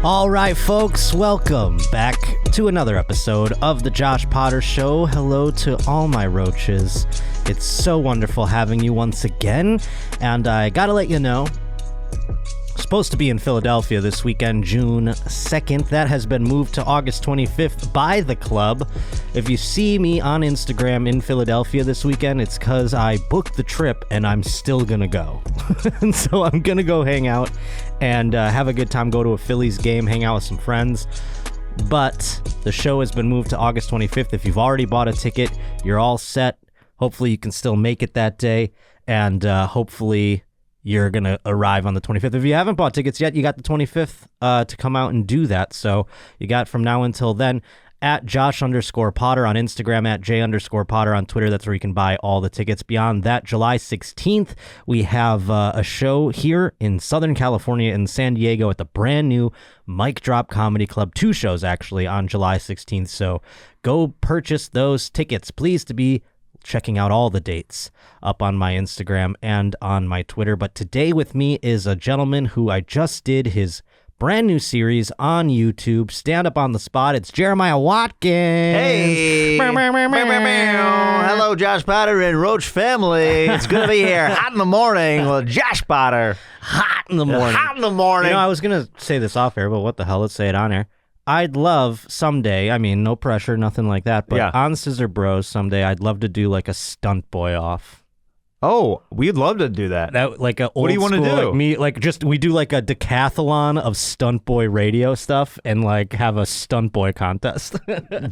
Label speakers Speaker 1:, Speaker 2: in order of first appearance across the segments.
Speaker 1: All right, folks, welcome back to another episode of The Josh Potter Show. Hello to all my roaches. It's so wonderful having you once again, and I gotta let you know, supposed to be in Philadelphia this weekend, June 2nd. That has been moved to August 25th by the club. If you see me on Instagram in Philadelphia this weekend, it's because I booked the trip and I'm still gonna go. And so I'm gonna go hang out and have a good time, go to a Phillies game, hang out with some friends. But the show has been moved to August 25th. If you've already bought a ticket, you're all set. Hopefully you can still make it that day, and hopefully you're going to arrive on the 25th. If you haven't bought tickets yet, you got the 25th to come out and do that. So you got from now until then, at Josh_Potter on Instagram, at J_Potter on Twitter. That's where you can buy all the tickets. Beyond that, July 16th, we have a show here in Southern California in San Diego at the brand new Mic Drop Comedy Club. 2 shows, actually, on July 16th. So go purchase those tickets. Pleased to be checking out all the dates up on my Instagram and on my Twitter. But today with me is a gentleman who I just did his brand new series on YouTube, Stand Up on the Spot. It's Jeremiah Watkins.
Speaker 2: Hey! Hello, Josh Potter and Roach family. It's good to be here. Hot in the morning with Josh Potter.
Speaker 1: Hot in the morning.
Speaker 2: Hot in the morning.
Speaker 1: You know, I was going to say this off air, but what the hell? Let's say it on air. I'd love someday, I mean, no pressure, nothing like that, but on Scissor Bros someday, I'd love to do like a stunt boy off.
Speaker 2: Oh, we'd love to do that.
Speaker 1: Like a old
Speaker 2: what do you want to do?
Speaker 1: Like we do like a decathlon of stunt boy radio stuff and like have a stunt boy contest.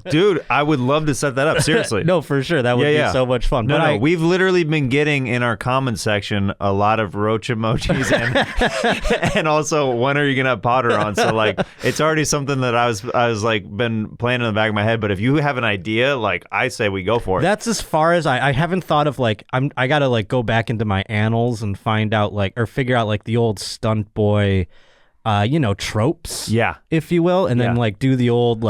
Speaker 2: Dude, I would love to set that up. Seriously.
Speaker 1: No, for sure. That would be so much fun.
Speaker 2: No, we've literally been getting in our comment section a lot of roach emojis and also when are you gonna have Potter on? So like it's already something that I was like been playing in the back of my head. But if you have an idea, like I say we go for it.
Speaker 1: That's as far as I haven't thought of. Like I gotta like go back into my annals and find out like or figure out like the old stunt boy tropes, if you will, and then like do the old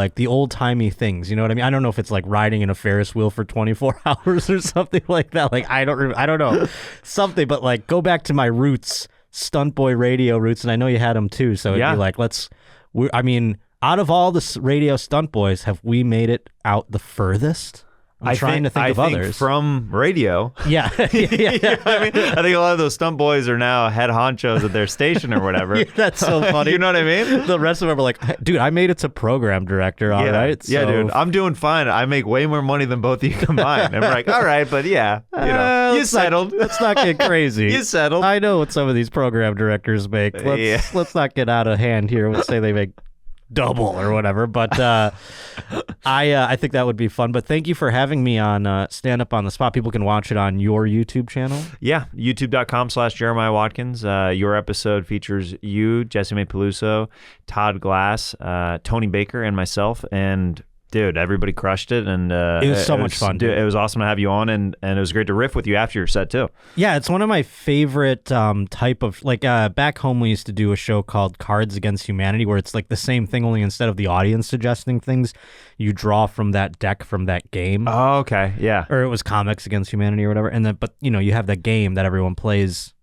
Speaker 1: timey things, you know what I mean? I don't know if it's like riding in a Ferris wheel for 24 hours or something like that. Like I don't know something, but like go back to my roots, stunt boy radio roots, and I know you had them too, so it'd be like out of all the radio stunt boys, have we made it out the furthest? I'm trying to think of others.
Speaker 2: From radio.
Speaker 1: Yeah.
Speaker 2: You know what I mean? I think a lot of those stunt boys are now head honchos at their station or whatever.
Speaker 1: That's so funny.
Speaker 2: You know what I mean?
Speaker 1: The rest of them are like, dude, I made it to program director, all right?
Speaker 2: Yeah, dude, I'm doing fine. I make way more money than both of you combined. And we're like, all right, but you settled.
Speaker 1: Let's not get crazy.
Speaker 2: You settled.
Speaker 1: I know what some of these program directors make. Let's not get out of hand here. Let's say they make double or whatever, but I think that would be fun. But thank you for having me on Stand Up on the Spot. People can watch it on your YouTube channel.
Speaker 2: Yeah, youtube.com/Jeremiah Watkins. Your episode features you, Jesse May Peluso, Todd Glass, Tony Baker, and myself. And dude, everybody crushed it, and
Speaker 1: it was so much fun.
Speaker 2: Dude, it was awesome to have you on, and it was great to riff with you after your set too.
Speaker 1: Yeah, it's one of my favorite type of back home we used to do a show called Cards Against Humanity, where it's like the same thing, only instead of the audience suggesting things, you draw from that deck from that game.
Speaker 2: Oh, okay, yeah.
Speaker 1: Or it was Comics Against Humanity or whatever, and then but you have that game that everyone plays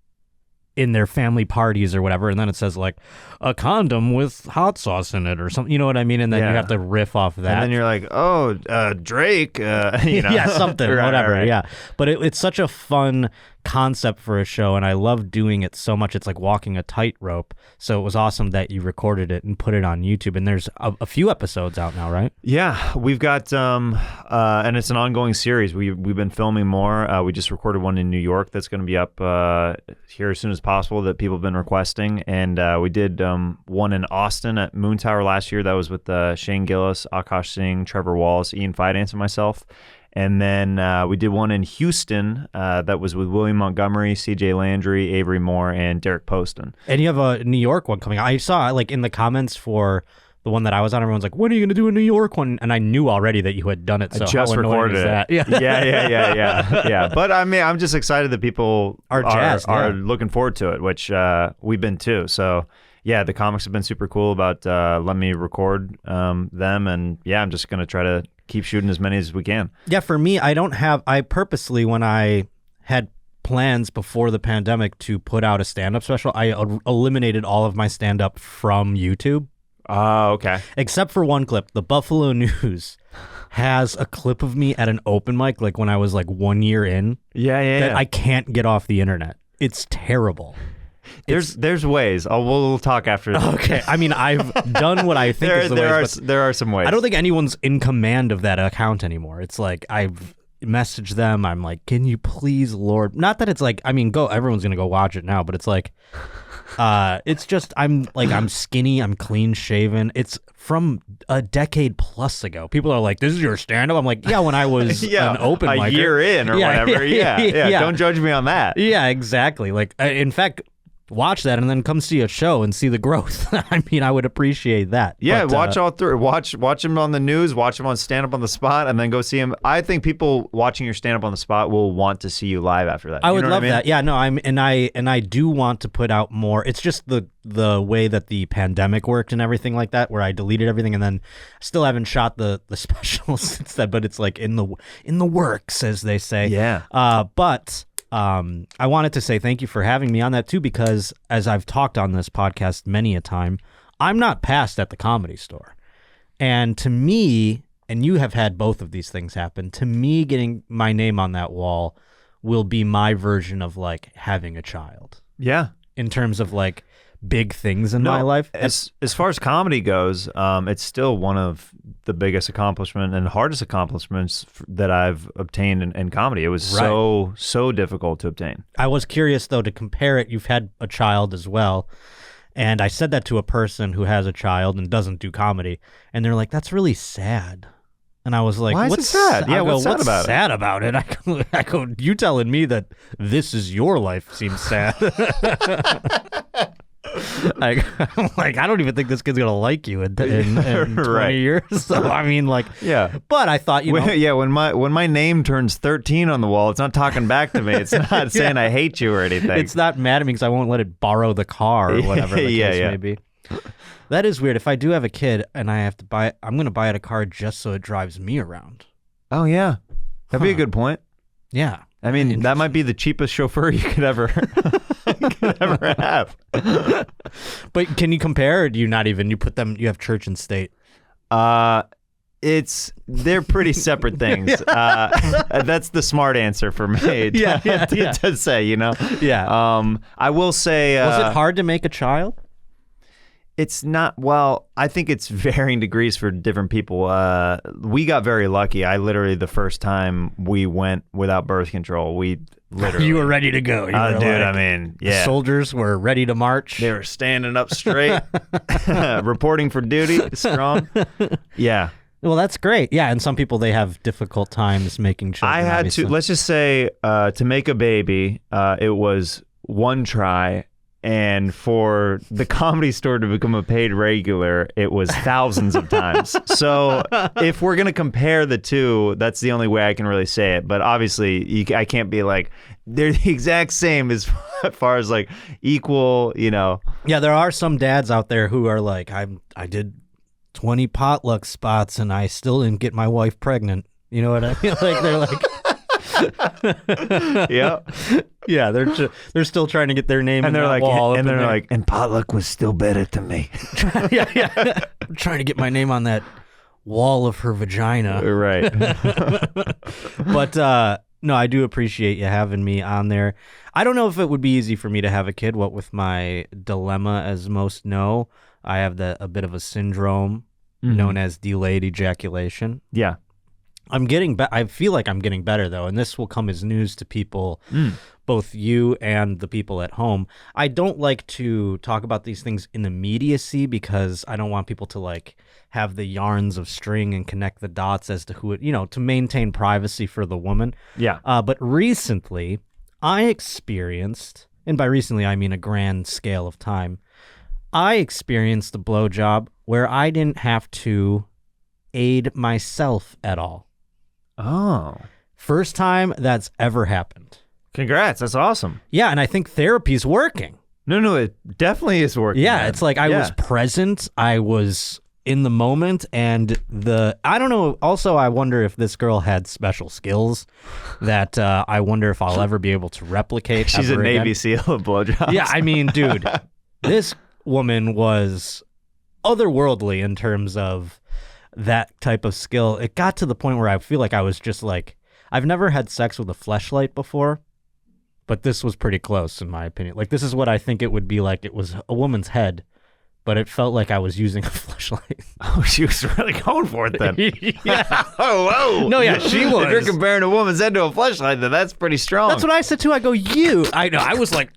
Speaker 1: in their family parties or whatever, and then it says like a condom with hot sauce in it or something, you know what I mean? And then you have to riff off that.
Speaker 2: And then you're like, oh, Drake,
Speaker 1: yeah, something, whatever, right. Yeah. But it's such a fun concept for a show, and I love doing it so much. It's like walking a tightrope. So it was awesome that you recorded it and put it on YouTube, and there's a few episodes out now, right?
Speaker 2: Yeah, we've got and it's an ongoing series. We've been filming more. We just recorded one in New York that's going to be up here as soon as possible that people have been requesting, and we did one in Austin at Moon Tower last year. That was with Shane Gillis, Akash Singh, Trevor Wallace, Ian Fidance, and myself. And then we did one in Houston that was with William Montgomery, CJ Landry, Avery Moore, and Derek Poston.
Speaker 1: And you have a New York one coming out. I saw like in the comments for the one that I was on, everyone's like, when are you going to do a New York one? And I knew already that you had done it. So
Speaker 2: I just recorded it. Yeah. But I mean, I'm just excited that people
Speaker 1: are jazzed,
Speaker 2: are looking forward to it, which we've been too. So yeah, the comics have been super cool about letting me record them. And yeah, I'm just going to try to keep shooting as many as we can.
Speaker 1: Yeah, for me, I purposely, when I had plans before the pandemic to put out a stand-up special, I eliminated all of my stand-up from YouTube.
Speaker 2: Oh, okay.
Speaker 1: Except for one clip. The Buffalo News has a clip of me at an open mic, like when I was like 1 year in.
Speaker 2: Yeah.
Speaker 1: I can't get off the internet. It's terrible.
Speaker 2: There's ways. We'll talk after.
Speaker 1: Okay. I mean, I've done what I think is the ways.
Speaker 2: There are some ways.
Speaker 1: I don't think anyone's in command of that account anymore. It's like I've messaged them. I'm like, can you please, Lord? Not that it's like, I mean, everyone's gonna go watch it now, but it's like, it's just I'm skinny, I'm clean shaven. It's from a decade plus ago. People are like, this is your stand-up? I'm like, yeah, when I was an open micer.
Speaker 2: A year in or whatever. Yeah. Don't judge me on that.
Speaker 1: Yeah, exactly. Like, in fact, watch that and then come see a show and see the growth. I mean, I would appreciate that.
Speaker 2: Yeah, but, watch all through. Watch him on the news, watch him on Stand Up on the Spot, and then go see him. I think people watching your Stand Up on the Spot will want to see you live after that.
Speaker 1: I would love that. Yeah, no, I do want to put out more. It's just the way that the pandemic worked and everything like that, where I deleted everything and then still haven't shot the specials since then, but it's like in the works, as they say.
Speaker 2: Yeah.
Speaker 1: But I wanted to say thank you for having me on that too, because as I've talked on this podcast many a time, I'm not passed at the Comedy Store. And to me, and you have had both of these things happen, to me getting my name on that wall will be my version of like having a child.
Speaker 2: Yeah.
Speaker 1: In terms of like big things in my life.
Speaker 2: As far as comedy goes, it's still one of the biggest accomplishment and hardest accomplishments that I've obtained in comedy. It was so difficult to obtain.
Speaker 1: I was curious though to compare it. You've had a child as well. And I said that to a person who has a child and doesn't do comedy. And they're like, that's really sad. And I was like,
Speaker 2: why is it sad? Yeah, what's sad about it?
Speaker 1: I go, you telling me that this is your life seems sad. I'm like, I don't even think this kid's gonna like you in 20 years. So I mean, like,
Speaker 2: yeah.
Speaker 1: But I thought,
Speaker 2: yeah, when my name turns 13 on the wall, it's not talking back to me. It's not saying I hate you or anything.
Speaker 1: It's not mad at me because I won't let it borrow the car or whatever the case may be. That is weird. If I do have a kid and I have to buy it, I'm gonna buy it a car just so it drives me around.
Speaker 2: Oh yeah, that'd be a good point.
Speaker 1: Yeah.
Speaker 2: I mean, that might be the cheapest chauffeur you could ever have.
Speaker 1: But can you compare, or do you not even? You put them. You have church and state.
Speaker 2: They're pretty separate things. That's the smart answer for me. To say,
Speaker 1: Yeah.
Speaker 2: I will say.
Speaker 1: Was it hard to make a child?
Speaker 2: It's not. Well, I think it's varying degrees for different people. We got very lucky. I literally, the first time we went without birth control, we literally.
Speaker 1: You were ready to go.
Speaker 2: Dude, I mean, yeah.
Speaker 1: The soldiers were ready to march.
Speaker 2: They were standing up straight, reporting for duty, strong. Yeah.
Speaker 1: Well, that's great. Yeah, and some people, they have difficult times making children.
Speaker 2: I had to, let's just say, to make a baby, it was one try. And for the Comedy Store to become a paid regular, it was thousands of times. So if we're going to compare the two, that's the only way I can really say it. But obviously, I can't be like, they're the exact same as far as like equal,
Speaker 1: Yeah, there are some dads out there who are like, I did 20 potluck spots and I still didn't get my wife pregnant. You know what I mean? Like, they're like... Yeah, they're still trying to get their name, and they're like,
Speaker 2: and potluck was still better to me.
Speaker 1: yeah. I'm trying to get my name on that wall of her vagina.
Speaker 2: Right.
Speaker 1: But no, I do appreciate you having me on there. I don't know if it would be easy for me to have a kid. What with my dilemma, as most know, I have a bit of a syndrome known as delayed ejaculation.
Speaker 2: Yeah.
Speaker 1: I feel like I'm getting better, though, and this will come as news to people, both you and the people at home. I don't like to talk about these things in immediacy because I don't want people to, like, have the yarns of string and connect the dots as to who it, to maintain privacy for the woman.
Speaker 2: Yeah.
Speaker 1: But recently, I experienced, and by recently I mean a grand scale of time, I experienced a blowjob where I didn't have to aid myself at all.
Speaker 2: Oh.
Speaker 1: First time that's ever happened.
Speaker 2: Congrats. That's awesome.
Speaker 1: Yeah, and I think therapy's working.
Speaker 2: No, it definitely is working.
Speaker 1: Yeah,
Speaker 2: man.
Speaker 1: It's like I was present. I was in the moment, and I don't know. Also, I wonder if this girl had special skills that I wonder if I'll ever be able to replicate.
Speaker 2: She's a Navy
Speaker 1: SEAL
Speaker 2: of blowjobs.
Speaker 1: Yeah, I mean, dude, this woman was otherworldly in terms of that type of skill. It got to the point where I feel like I was just like, I've never had sex with a fleshlight before, but this was pretty close in my opinion. Like, this is what I think it would be like. It was a woman's head, but it felt like I was using a fleshlight.
Speaker 2: Oh, she was really going for it then.
Speaker 1: Yeah.
Speaker 2: Oh, whoa.
Speaker 1: No, yeah, she was.
Speaker 2: If you're comparing a woman's head to a fleshlight, then that's pretty strong.
Speaker 1: That's what I said too. I go, I know. I was like,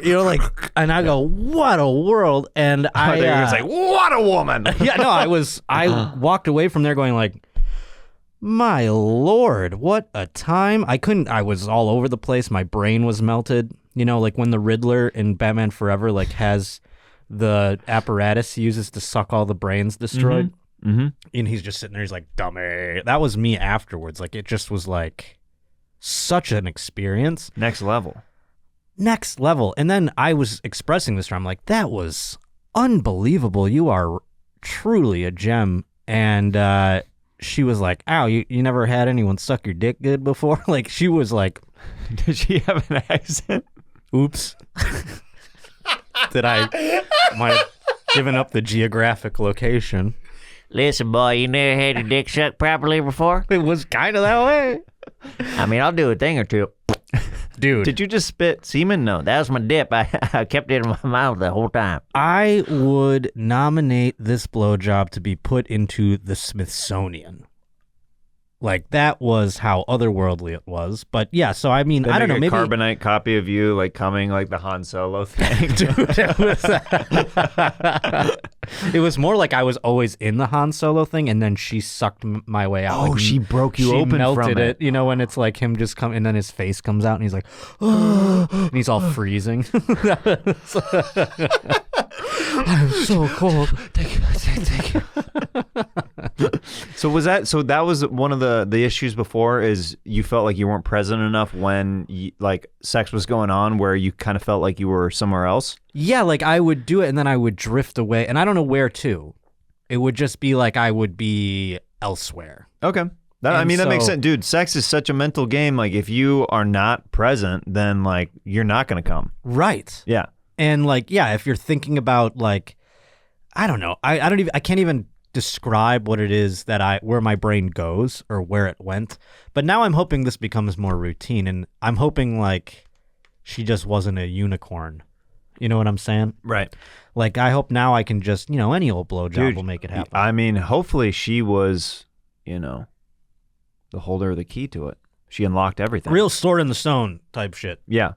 Speaker 1: like, and I go, what a world. And I
Speaker 2: was like, what a woman.
Speaker 1: Yeah, no, I walked away from there going like, my Lord, what a time. I was all over the place. My brain was melted. You know, like when the Riddler in Batman Forever, like has the apparatus he uses to suck all the brains destroyed.
Speaker 2: Mm-hmm.
Speaker 1: And he's just sitting there. He's like, dummy. That was me afterwards. Like, it just was like such an experience.
Speaker 2: Next level.
Speaker 1: And then I was expressing this to her. I'm like, that was unbelievable. You are truly a gem. And she was like, ow, you never had anyone suck your dick good before? Like, she was like...
Speaker 2: Did she have an accent?
Speaker 1: Oops. Might have given up the geographic location.
Speaker 3: Listen, boy, you never had your dick sucked properly before?
Speaker 1: It was kind of that way.
Speaker 3: I mean, I'll do a thing or two.
Speaker 1: Dude.
Speaker 2: Did you just spit semen? No.
Speaker 3: That was my dip. I kept it in my mouth the whole time.
Speaker 1: I would nominate this blowjob to be put into the Smithsonian. Like, that was how otherworldly it was. But yeah, so I mean, I don't know, maybe
Speaker 2: a carbonite copy of you like coming like the Han Solo thing.
Speaker 1: Dude, it was more like I was always in the Han Solo thing, and then she sucked my way out.
Speaker 2: Oh,
Speaker 1: like,
Speaker 2: she broke you open
Speaker 1: melted
Speaker 2: from it.
Speaker 1: You know, when it's like him just come, and then his face comes out, and he's like, oh, and he's all freezing. I'm so cold.
Speaker 2: Thank you. So that was one of the issues before, is you felt like you weren't present enough when like sex was going on, where you kind of felt like you were somewhere else?
Speaker 1: Yeah, like I would do it and then I would drift away, and I don't know where to. It would just be like I would be elsewhere.
Speaker 2: Okay. That makes sense. Dude, sex is such a mental game. Like, if you are not present, then like you're not going to come.
Speaker 1: Right.
Speaker 2: Yeah.
Speaker 1: And like, yeah, if you're thinking about like, I don't know, I can't even describe what it is that where my brain goes or where it went. But now I'm hoping this becomes more routine, and I'm hoping like she just wasn't a unicorn. You know what I'm saying?
Speaker 2: Right.
Speaker 1: Like, I hope now I can just, any old blowjob will make it happen.
Speaker 2: I mean, hopefully she was, the holder of the key to it. She unlocked everything.
Speaker 1: Real sword in the stone type shit.
Speaker 2: Yeah.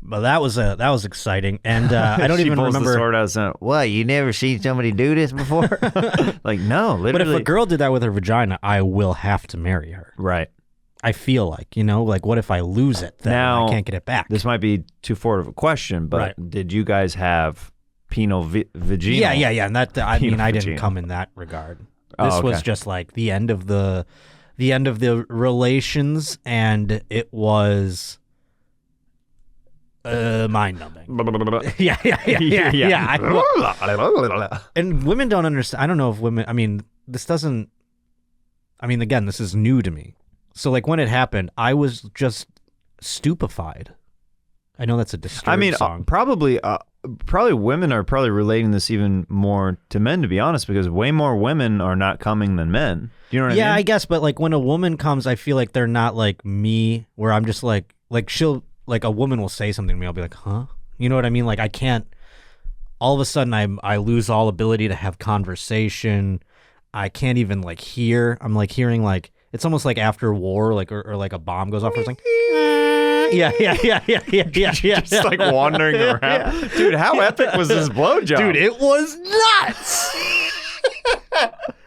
Speaker 1: But that was exciting, and I don't even remember.
Speaker 2: The sword out and,
Speaker 3: what, you never seen somebody do this before?
Speaker 2: Like, no, literally.
Speaker 1: But if a girl did that with her vagina, I will have to marry her.
Speaker 2: Right.
Speaker 1: I feel like, like, what if I lose it? Then
Speaker 2: now,
Speaker 1: I can't get it back.
Speaker 2: This might be too forward of a question, but Did you guys have penal vaginal?
Speaker 1: Yeah. And that, I didn't come in that regard. This was just like the end of the relations, and it was mind-numbing. Yeah. And women don't understand. I don't know if women, this doesn't, again, this is new to me. So like when it happened, I was just stupefied. I know that's a Disturbed song.
Speaker 2: Probably women are probably relating this even more to men, to be honest, because way more women are not coming than men. Do you know what I mean?
Speaker 1: Yeah, I guess, but like when a woman comes, I feel like they're not like me, where I'm just like she'll, like a woman will say something to me, I'll be like, huh? You know what I mean? Like I can't, all of a sudden I lose all ability to have conversation. I can't even like hear. I'm like hearing like, it's almost like after war, like or like a bomb goes off or something. Yeah.
Speaker 2: Just like wandering around. Yeah. Dude, how epic was this blowjob?
Speaker 1: Dude, it was nuts.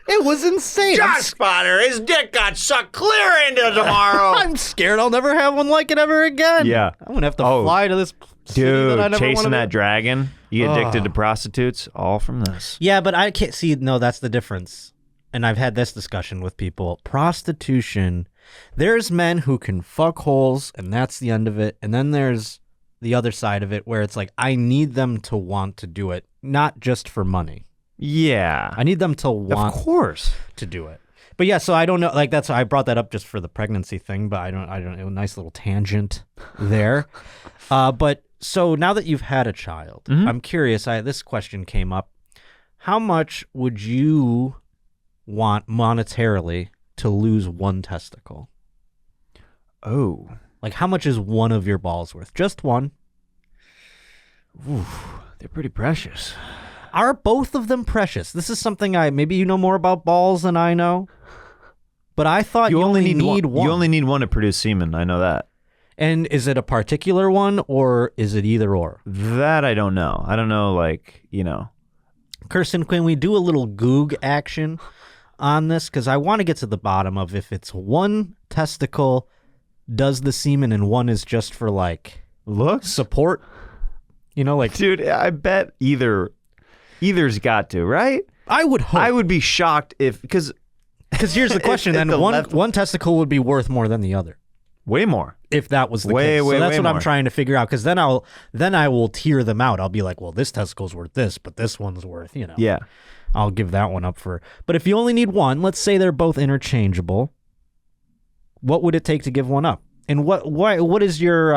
Speaker 1: It was insane.
Speaker 3: Josh Spotter, his dick got sucked clear into tomorrow.
Speaker 1: I'm scared I'll never have one like it ever again.
Speaker 2: Yeah.
Speaker 1: I'm going to have to fly to this city
Speaker 2: dude,
Speaker 1: that I never
Speaker 2: chasing
Speaker 1: wanted
Speaker 2: that dragon. You get addicted to prostitutes, all from this.
Speaker 1: Yeah, but I can't see, no, that's the difference. And I've had this discussion with people. Prostitution, there's men who can fuck holes, and that's the end of it. And then there's the other side of it where it's like, I need them to want to do it, not just for money.
Speaker 2: Yeah.
Speaker 1: I need them to want to do it. But yeah, so I don't know, like I brought that up just for the pregnancy thing, but I don't know, a nice little tangent there. But So now that you've had a child, I'm curious. This question came up. How much would you want monetarily to lose one testicle?
Speaker 2: Oh.
Speaker 1: Like, how much is one of your balls worth? Just one.
Speaker 2: Ooh, they're pretty precious.
Speaker 1: Are both of them precious? This is something maybe you know more about balls than I know, but I thought you only need one.
Speaker 2: You only need one to produce semen. I know that.
Speaker 1: And is it a particular one, or is it either or?
Speaker 2: That I don't know. I don't know,
Speaker 1: Kirsten, can we do a little Goog action on this? Because I want to get to the bottom of if it's one testicle does the semen and one is just for,
Speaker 2: looks?
Speaker 1: Support.
Speaker 2: Dude, I bet either's got to, right?
Speaker 1: I would hope.
Speaker 2: I would be shocked because
Speaker 1: here's the question, then one testicle would be worth more than the other.
Speaker 2: Way more.
Speaker 1: If that was the case. So that's what
Speaker 2: more.
Speaker 1: I'm trying to figure out, because then I will tier them out. I'll be like, well, this testicle's worth this, but this one's worth,
Speaker 2: Yeah.
Speaker 1: I'll give that one up for. But if you only need one, let's say they're both interchangeable, what would it take to give one up? And what is your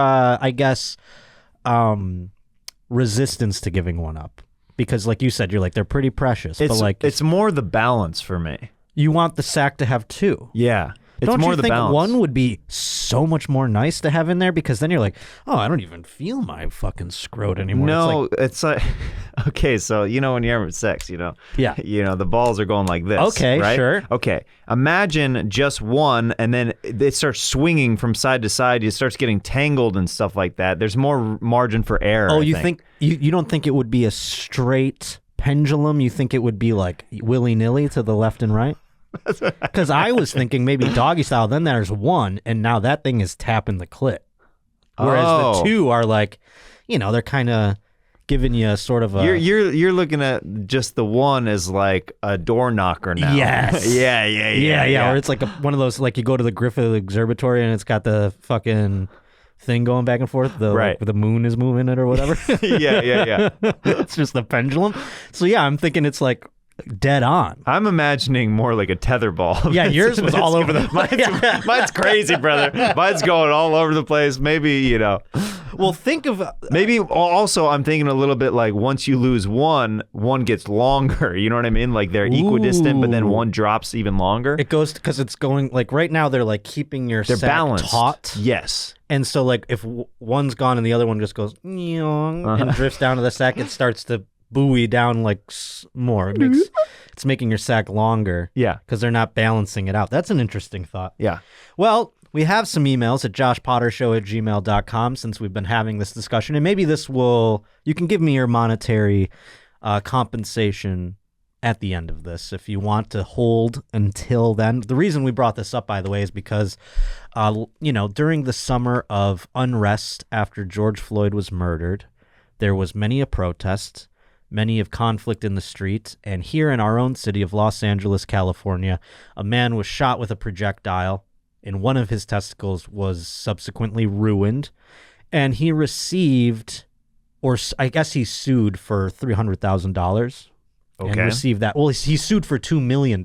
Speaker 1: resistance to giving one up? Because like you said, you're like, they're pretty precious.
Speaker 2: It's more the balance for me.
Speaker 1: You want the sack to have two.
Speaker 2: Yeah. It's
Speaker 1: Don't
Speaker 2: more
Speaker 1: you
Speaker 2: the
Speaker 1: think
Speaker 2: balance.
Speaker 1: one would be so much more nice to have in there? Because then you're like, oh, I don't even feel my fucking scrot anymore.
Speaker 2: No, it's like okay, so when you're having sex,
Speaker 1: Yeah.
Speaker 2: the balls are going like this.
Speaker 1: Okay,
Speaker 2: right?
Speaker 1: sure.
Speaker 2: Okay, imagine just one, and then it starts swinging from side to side. It starts getting tangled and stuff like that. There's more margin for error.
Speaker 1: Oh, you think you don't think it would be a straight pendulum? You think it would be like willy-nilly to the left and right? Because I was thinking maybe doggy style, then there's one, and now that thing is tapping the clit. Whereas the two are like, they're kind of giving you a sort of a...
Speaker 2: You're looking at just the one as like a door knocker now.
Speaker 1: Yes.
Speaker 2: Yeah.
Speaker 1: Or it's like one of those, like you go to the Griffith Observatory and it's got the fucking thing going back and forth, like, the moon is moving it or whatever.
Speaker 2: Yeah.
Speaker 1: It's just the pendulum. So yeah, I'm thinking it's like dead on.
Speaker 2: I'm imagining more like a tether ball.
Speaker 1: Yeah, yours was all over the place.
Speaker 2: Mine's crazy, brother. Mine's going all over the place. Maybe,
Speaker 1: Well, think of...
Speaker 2: maybe also I'm thinking a little bit like once you lose one gets longer. You know what I mean? Like they're equidistant, but then one drops even longer.
Speaker 1: It goes because it's going, like right now they're like keeping your sack
Speaker 2: balanced.
Speaker 1: taut.
Speaker 2: Yes.
Speaker 1: And so like if one's gone and the other one just goes and drifts down to the sack, it starts to buoy down like more. It's making your sack longer.
Speaker 2: Yeah.
Speaker 1: Because they're not balancing it out. That's an interesting thought.
Speaker 2: Yeah.
Speaker 1: Well, we have some emails at joshpottershow@gmail.com since we've been having this discussion. And maybe you can give me your monetary compensation at the end of this if you want to hold until then. The reason we brought this up, by the way, is because, during the summer of unrest after George Floyd was murdered, there was many a protest, many of conflict in the street, and here in our own city of Los Angeles, California, a man was shot with a projectile, and one of his testicles was subsequently ruined, and he received, or I guess he sued for $300,000.
Speaker 2: Okay.
Speaker 1: And received that. Well, he sued for $2 million.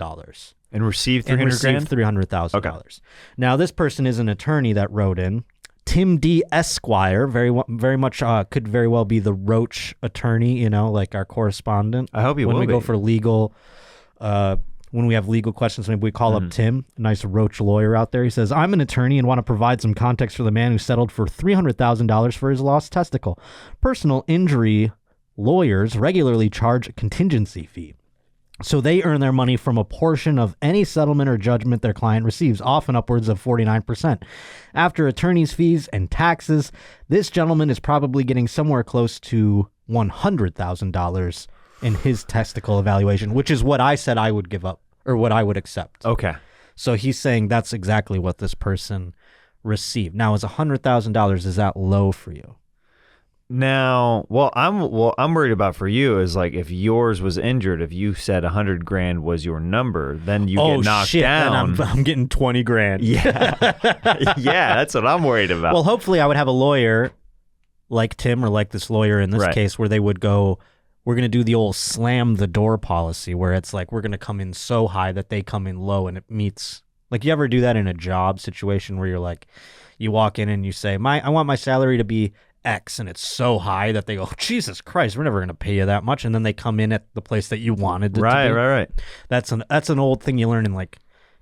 Speaker 2: And received
Speaker 1: $300,000.
Speaker 2: Okay.
Speaker 1: Now, this person is an attorney that wrote in. Tim D. Esquire, very much could very well be the Roach attorney, like our correspondent.
Speaker 2: I hope he
Speaker 1: when
Speaker 2: will
Speaker 1: we
Speaker 2: be.
Speaker 1: go for legal, when we have legal questions, maybe we call up Tim, a nice Roach lawyer out there. He says, I'm an attorney and want to provide some context for the man who settled for $300,000 for his lost testicle. Personal injury lawyers regularly charge a contingency fee. So they earn their money from a portion of any settlement or judgment their client receives, often upwards of 49%. After attorney's fees and taxes, this gentleman is probably getting somewhere close to $100,000 in his testicle evaluation, which is what I said I would give up, or what I would accept.
Speaker 2: Okay.
Speaker 1: So he's saying that's exactly what this person received. Now, is $100,000, is that low for you?
Speaker 2: Now, what I'm worried about for you is like if yours was injured, if you said $100,000 was your number, then you get knocked down.
Speaker 1: And I'm getting $20,000.
Speaker 2: Yeah, yeah, that's what I'm worried about.
Speaker 1: Well, hopefully, I would have a lawyer like Tim or like this lawyer in this case, where they would go, we're going to do the old slam the door policy, where it's like we're going to come in so high that they come in low, and it meets. Like, you ever do that in a job situation where you're like, you walk in and you say, I want my salary to be X and it's so high that they go, Jesus Christ, we're never going to pay you that much. And then they come in at the place that you wanted it to be.
Speaker 2: Right.
Speaker 1: That's an old thing you learn in like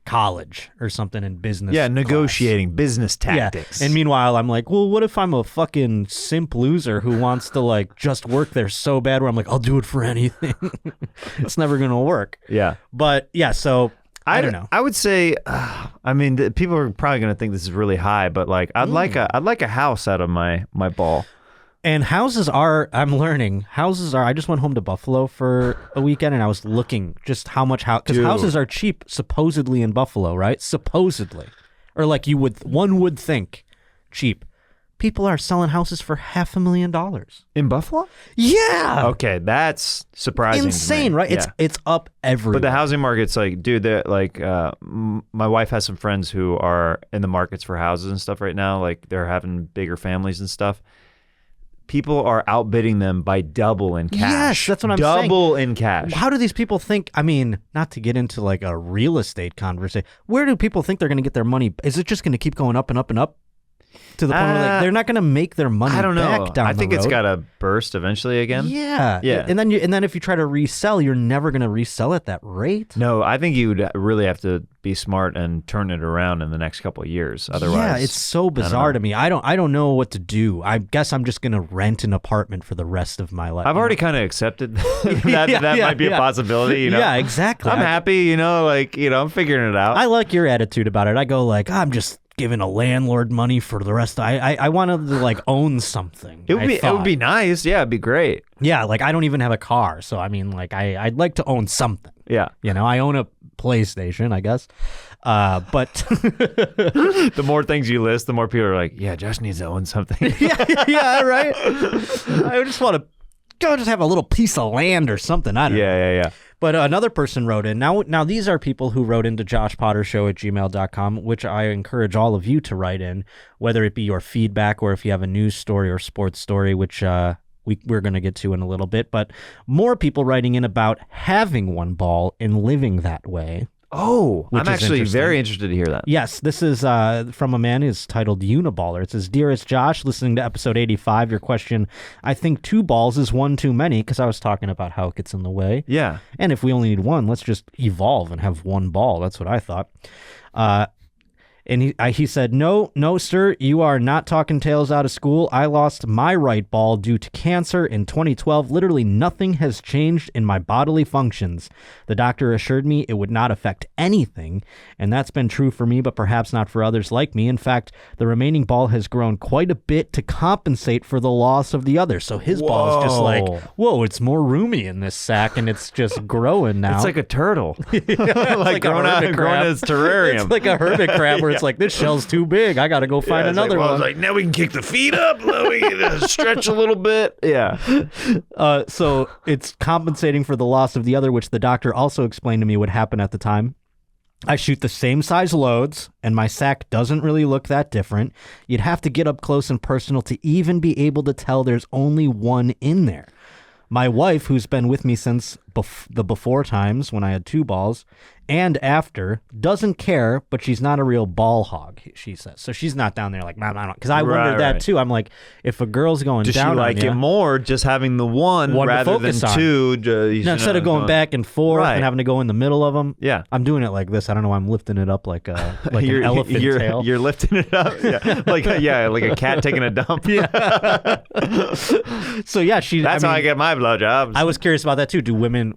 Speaker 1: college or something in business.
Speaker 2: Yeah,
Speaker 1: class.
Speaker 2: negotiating, business tactics.
Speaker 1: Yeah. And meanwhile, I'm like, well, what if I'm a fucking simp loser who wants to like just work there so bad where I'm like, I'll do it for anything. It's never going to work.
Speaker 2: Yeah.
Speaker 1: But yeah, so I don't know.
Speaker 2: I would say, I mean, people are probably going to think this is really high, but like, I'd like a house out of my ball.
Speaker 1: And houses are, I'm learning, I just went home to Buffalo for a weekend and I was looking just how much because houses are cheap supposedly in Buffalo, right? Supposedly. Or like one would think cheap. People are selling houses for $500,000.
Speaker 2: In Buffalo?
Speaker 1: Yeah.
Speaker 2: Okay, that's surprising.
Speaker 1: Insane,
Speaker 2: to me.
Speaker 1: right?
Speaker 2: Yeah.
Speaker 1: It's up everywhere.
Speaker 2: But the housing market's like, dude, my wife has some friends who are in the markets for houses and stuff right now. Like they're having bigger families and stuff. People are outbidding them by double in cash.
Speaker 1: Yes, that's what I'm saying.
Speaker 2: Double in cash.
Speaker 1: How do these people think, I mean, not to get into like a real estate conversation, where do people think they're going to get their money? Is it just going to keep going up and up and up? To the point where like, they're not going to make their money
Speaker 2: I don't know.
Speaker 1: back down
Speaker 2: I think
Speaker 1: the road.
Speaker 2: it's got to burst eventually again.
Speaker 1: Yeah.
Speaker 2: Yeah.
Speaker 1: And then if you try to resell, you're never going to resell at that rate.
Speaker 2: No, I think you would really have to be smart and turn it around in the next couple of years. Otherwise,
Speaker 1: yeah, it's so bizarre to me. I don't know what to do. I guess I'm just going to rent an apartment for the rest of my life.
Speaker 2: I've already kind of accepted that might be a possibility. You know?
Speaker 1: Yeah, exactly.
Speaker 2: I'm happy. I'm figuring it out.
Speaker 1: I like your attitude about it. I go like, I'm just giving a landlord money for the rest. I wanted to like own something.
Speaker 2: It would be nice. Yeah, it'd be great.
Speaker 1: Yeah, like I don't even have a car, so I mean, like I'd like to own something.
Speaker 2: Yeah,
Speaker 1: I own a PlayStation, I guess. But
Speaker 2: the more things you list, the more people are like, "Yeah, Josh needs to own something."
Speaker 1: yeah, right. I just want to just have a little piece of land or something. I don't know.
Speaker 2: Yeah.
Speaker 1: But another person wrote in. Now these are people who wrote into joshpottershow@gmail.com, which I encourage all of you to write in, whether it be your feedback or if you have a news story or sports story, which we're going to get to in a little bit. But more people writing in about having one ball and living that way.
Speaker 2: Oh, I'm actually very interested to hear that.
Speaker 1: Yes, this is from a man who's titled Uniballer. It says, Dearest Josh, listening to episode 85, your question, I think 2 balls is one too many, because I was talking about how it gets in the way.
Speaker 2: Yeah.
Speaker 1: And if we only need one, let's just evolve and have one ball. That's what I thought. And he said, no, sir, you are not talking tales out of school. I lost my right ball due to cancer in 2012. Literally nothing has changed in my bodily functions. The doctor assured me it would not affect anything, and that's been true for me, but perhaps not for others like me. In fact, the remaining ball has grown quite a bit to compensate for the loss of the other. So his ball is just like, whoa, it's more roomy in this sack, and it's just growing now.
Speaker 2: It's like a turtle.
Speaker 1: like
Speaker 2: grown out its terrarium.
Speaker 1: It's like a hermit crab where it's like, this shell's too big. I got to go find another one.
Speaker 2: It's like, now we can kick the feet up. Now we can stretch a little bit. Yeah.
Speaker 1: So it's compensating for the loss of the other, which the doctor also explained to me would happen at the time. I shoot the same size loads, and my sack doesn't really look that different. You'd have to get up close and personal to even be able to tell there's only one in there. My wife, who's been with me since the before times when I had 2 balls, and after, doesn't care, but she's not a real ball hog, she says. So she's not down there like, I don't, because I wondered that too. I'm like, if a girl's going
Speaker 2: does
Speaker 1: down
Speaker 2: she like
Speaker 1: on
Speaker 2: it more just having the one rather than
Speaker 1: on.
Speaker 2: 2?
Speaker 1: Instead of going back and forth and having to go in the middle of them.
Speaker 2: Yeah.
Speaker 1: I'm doing it like this. I don't know. I'm lifting it up like an elephant tail.
Speaker 2: You're lifting it up. Yeah. like a cat taking a dump.
Speaker 1: Yeah. So yeah,
Speaker 2: That's how I get my blowjobs.
Speaker 1: I was curious about that too.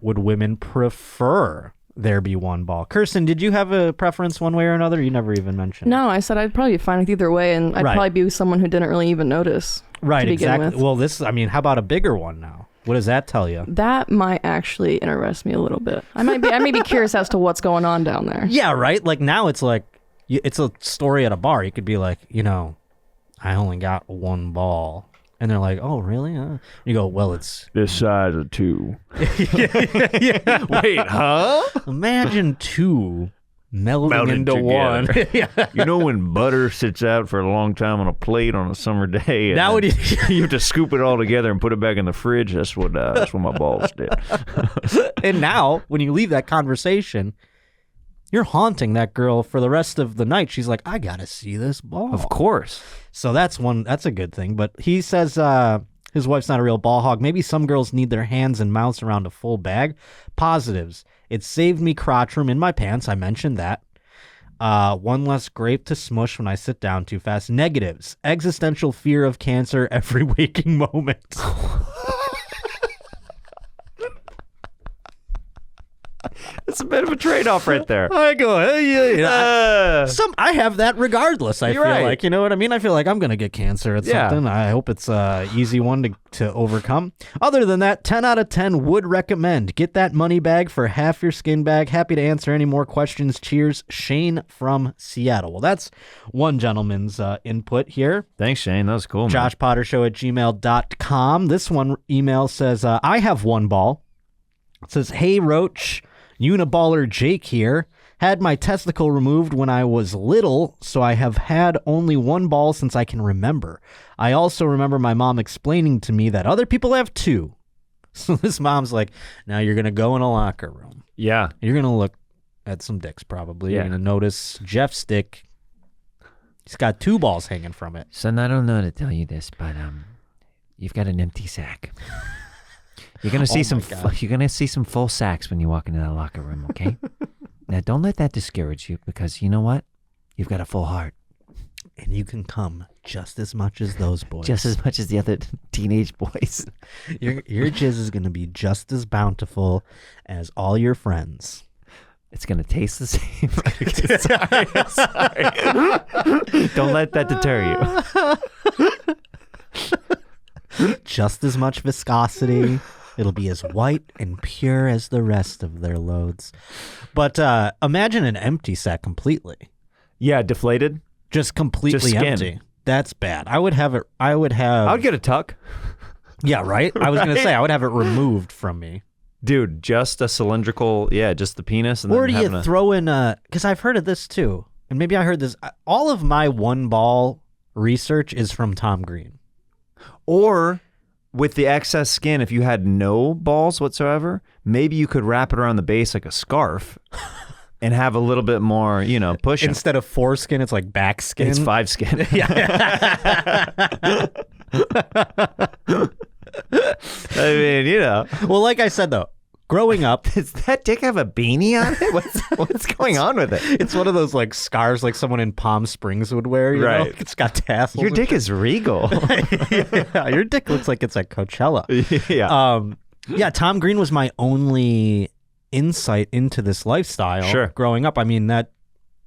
Speaker 1: Would women prefer there be one ball? Kirsten, did you have a preference one way or another? You never even mentioned.
Speaker 4: No, I said I'd probably be fine with either way, and I'd probably be someone who didn't really even notice.
Speaker 1: Right,
Speaker 4: to
Speaker 1: exactly.
Speaker 4: With.
Speaker 1: Well, how about a bigger one now? What does that tell you?
Speaker 4: That might actually interest me a little bit. I may be curious as to what's going on down there.
Speaker 1: Yeah, right? Like now it's like, it's a story at a bar. You could be like, I only got one ball. And they're like, oh, really? You go, well, it's
Speaker 2: this size of 2.
Speaker 1: yeah.
Speaker 2: Wait, huh?
Speaker 1: Imagine 2 melding into one.
Speaker 2: Yeah. You know when butter sits out for a long time on a plate on a summer day, and
Speaker 1: now
Speaker 2: you have to scoop it all together and put it back in the fridge? That's what my balls did.
Speaker 1: And now, when you leave that conversation, You're haunting that girl for the rest of the night. She's like, I gotta see this ball.
Speaker 2: Of course.
Speaker 1: So that's a good thing. But he says his wife's not a real ball hog. Maybe some girls need their hands and mouths around a full bag. Positives. It saved me crotch room in my pants. I mentioned that. One less grape to smush when I sit down too fast. Negatives. Existential fear of cancer every waking moment.
Speaker 2: It's a bit of a trade-off right there.
Speaker 1: I go, hey, I have that regardless. I feel like, you know what I mean? I feel like I'm going to get cancer at something. I hope it's an easy one to overcome. Other than that, 10 out of 10 would recommend. Get that money bag for half your skin bag. Happy to answer any more questions. Cheers, Shane from Seattle. Well, that's one gentleman's input here.
Speaker 2: Thanks, Shane. That was cool, man.
Speaker 1: JoshPotterShow@gmail.com. This one email says, I have one ball. It says, hey, Roach. Uniballer Jake here. Had my testicle removed when I was little, so I have had only one ball since I can remember. I also remember my mom explaining to me that other people have two. So this mom's like, now you're going to go in a locker room.
Speaker 2: Yeah.
Speaker 1: You're going to look at some dicks probably.
Speaker 2: Yeah.
Speaker 1: You're going to notice Jeff's dick. He's got two balls hanging from it.
Speaker 5: Son, I don't know to tell you this, but you've got an empty sack. You're gonna see you're gonna see some full sacks when you walk into that locker room, okay? Now don't let that discourage you, because you know what? You've got a full heart.
Speaker 1: And you can come just as much as those boys.
Speaker 5: Just as much as the other teenage boys.
Speaker 1: Your jizz is gonna be just as bountiful as all your friends.
Speaker 5: It's gonna taste the same.
Speaker 2: Sorry. Don't let that deter
Speaker 1: you. Just as much viscosity. It'll be as white and pure as the rest of their loads. But imagine an empty sack completely.
Speaker 2: Yeah, deflated.
Speaker 1: Just completely empty. That's bad. I would get a tuck. Yeah, right? I was going to say, I would have it removed from me.
Speaker 2: Dude, just a cylindrical, just the penis. And
Speaker 1: or
Speaker 2: then
Speaker 1: do you throw in because I've heard of this too. And maybe I heard this. All of my one ball research is from Tom Green.
Speaker 2: Or with the excess skin, if you had no balls whatsoever, maybe you could wrap it around the base like a scarf and have a little bit more, pushing.
Speaker 1: Instead of foreskin, it's like back skin.
Speaker 2: It's 5 skin.
Speaker 1: Yeah.
Speaker 2: I mean,
Speaker 1: Well, like I said, though, growing up,
Speaker 2: does that dick have a beanie on it? What's going on with it?
Speaker 1: It's one of those like scarves like someone in Palm Springs would wear. You know? It's got tassels.
Speaker 2: Your dick is regal.
Speaker 1: Yeah, your dick looks like it's at Coachella.
Speaker 2: Yeah.
Speaker 1: Tom Green was my only insight into this lifestyle growing up. I mean, that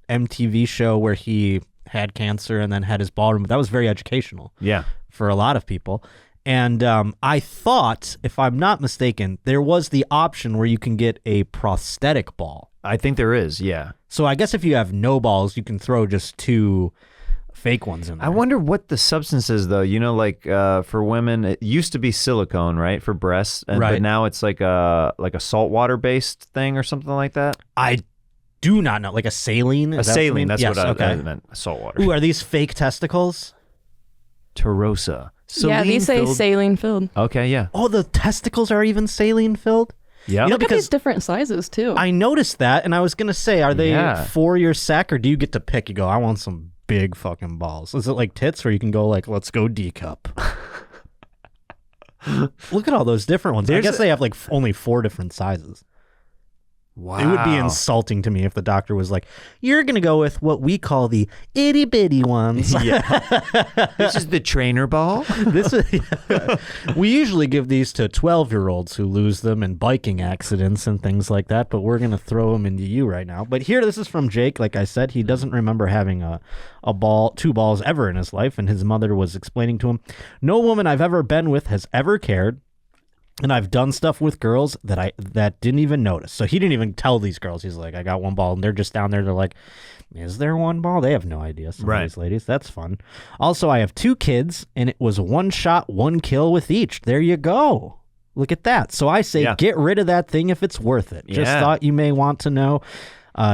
Speaker 1: MTV show where he had cancer and then had his ballroom, that was very educational.
Speaker 2: Yeah.
Speaker 1: For a lot of people. And I thought, if I'm not mistaken, there was the option where you can get a prosthetic ball.
Speaker 2: I think there is, yeah.
Speaker 1: So I guess if you have no balls, you can throw just 2 fake ones in there.
Speaker 2: I wonder what the substance is, though. Like for women, it used to be silicone, right, for breasts, but now it's like a saltwater based thing or something like that.
Speaker 1: I do not know, like a saline.
Speaker 2: A saline. That's what I meant. Saltwater.
Speaker 1: Ooh, are these fake testicles?
Speaker 2: Terosa.
Speaker 4: Yeah, these say saline filled.
Speaker 2: Okay, yeah.
Speaker 1: Oh, the testicles are even saline filled?
Speaker 2: Yeah.
Speaker 4: Look at these different sizes, too.
Speaker 1: I noticed that, and I was going to say, are they for your sack, or do you get to pick? You go, I want some big fucking balls. Is it like tits, where you can go like, let's go D cup? Look at all those different ones. I guess they have like only 4 different sizes.
Speaker 2: Wow.
Speaker 1: It would be insulting to me if the doctor was like, you're going to go with what we call the itty bitty ones.
Speaker 2: Yeah. This is the trainer ball.
Speaker 1: We usually give these to 12-year-olds who lose them in biking accidents and things like that, but we're going to throw them into you right now. But here, this is from Jake. Like I said, he doesn't remember having a 2 balls ever in his life, and his mother was explaining to him, no woman I've ever been with has ever cared. And I've done stuff with girls that didn't even notice. So he didn't even tell these girls. He's like, I got 1 ball. And they're just down there. They're like, is there 1 ball? They have no idea. Some of these ladies. That's fun. Also, I have 2 kids, and it was 1 shot, 1 kill with each. There you go. Look at that. So I say, get rid of that thing if it's worth it. Just thought you may want to know.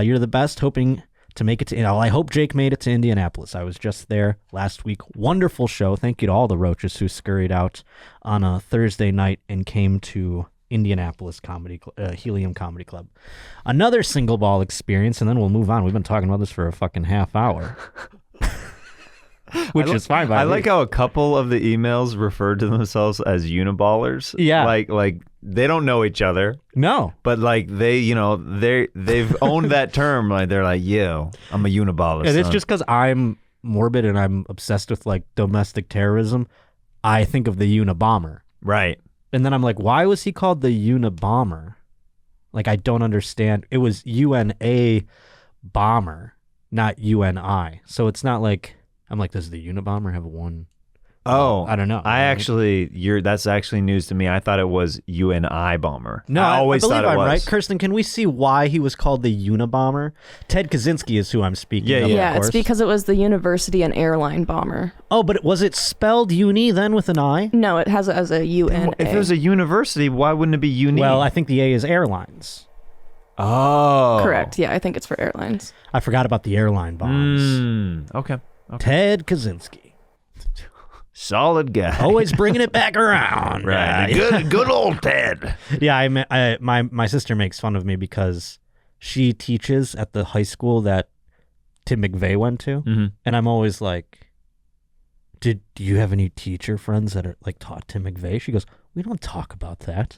Speaker 1: You're the best. Hoping to make it to, I hope Jake made it to Indianapolis. I was just there last week. Wonderful show. Thank you to all the roaches who scurried out on a Thursday night and came to Indianapolis Helium Comedy Club. Another single ball experience, and then we'll move on. We've been talking about this for a fucking half hour. Which is fine by me.
Speaker 2: I like how a couple of the emails referred to themselves as uniballers.
Speaker 1: Yeah.
Speaker 2: Like they don't know each other.
Speaker 1: No.
Speaker 2: But like they've owned that term. Like they're like, yo, I'm a uniballer.
Speaker 1: And it's just because I'm morbid and I'm obsessed with like domestic terrorism. I think of the Unabomber.
Speaker 2: Right.
Speaker 1: And then I'm like, why was he called the Unabomber? Like, I don't understand. It was UNA bomber, not UNI. So it's not like, I'm like, does the Unabomber have one?
Speaker 2: Oh,
Speaker 1: I don't know.
Speaker 2: That's actually news to me. I thought it was UNI bomber.
Speaker 1: No,
Speaker 2: I always
Speaker 1: believe
Speaker 2: thought it
Speaker 1: I'm
Speaker 2: was.
Speaker 1: right. Kirsten, can we see why he was called the Unabomber? Ted Kaczynski is who I'm speaking of.
Speaker 4: Yeah,
Speaker 1: of course.
Speaker 4: it's because it was the university and airline bomber.
Speaker 1: Oh, but was it spelled uni then with an I?
Speaker 4: No, it has it as a UNA.
Speaker 2: If it was a university, why wouldn't it be uni?
Speaker 1: Well, I think the A is airlines.
Speaker 2: Oh.
Speaker 4: Correct. Yeah, I think it's for airlines.
Speaker 1: I forgot about the airline bombs.
Speaker 2: Okay.
Speaker 1: Ted Kaczynski.
Speaker 2: Solid guy.
Speaker 1: Always bringing it back around.
Speaker 2: Right. Good old Ted.
Speaker 1: Yeah, my sister makes fun of me because she teaches at the high school that Tim McVeigh went to.
Speaker 2: Mm-hmm.
Speaker 1: And I'm always like, do you have any teacher friends that are like taught Tim McVeigh? She goes, we don't talk about that.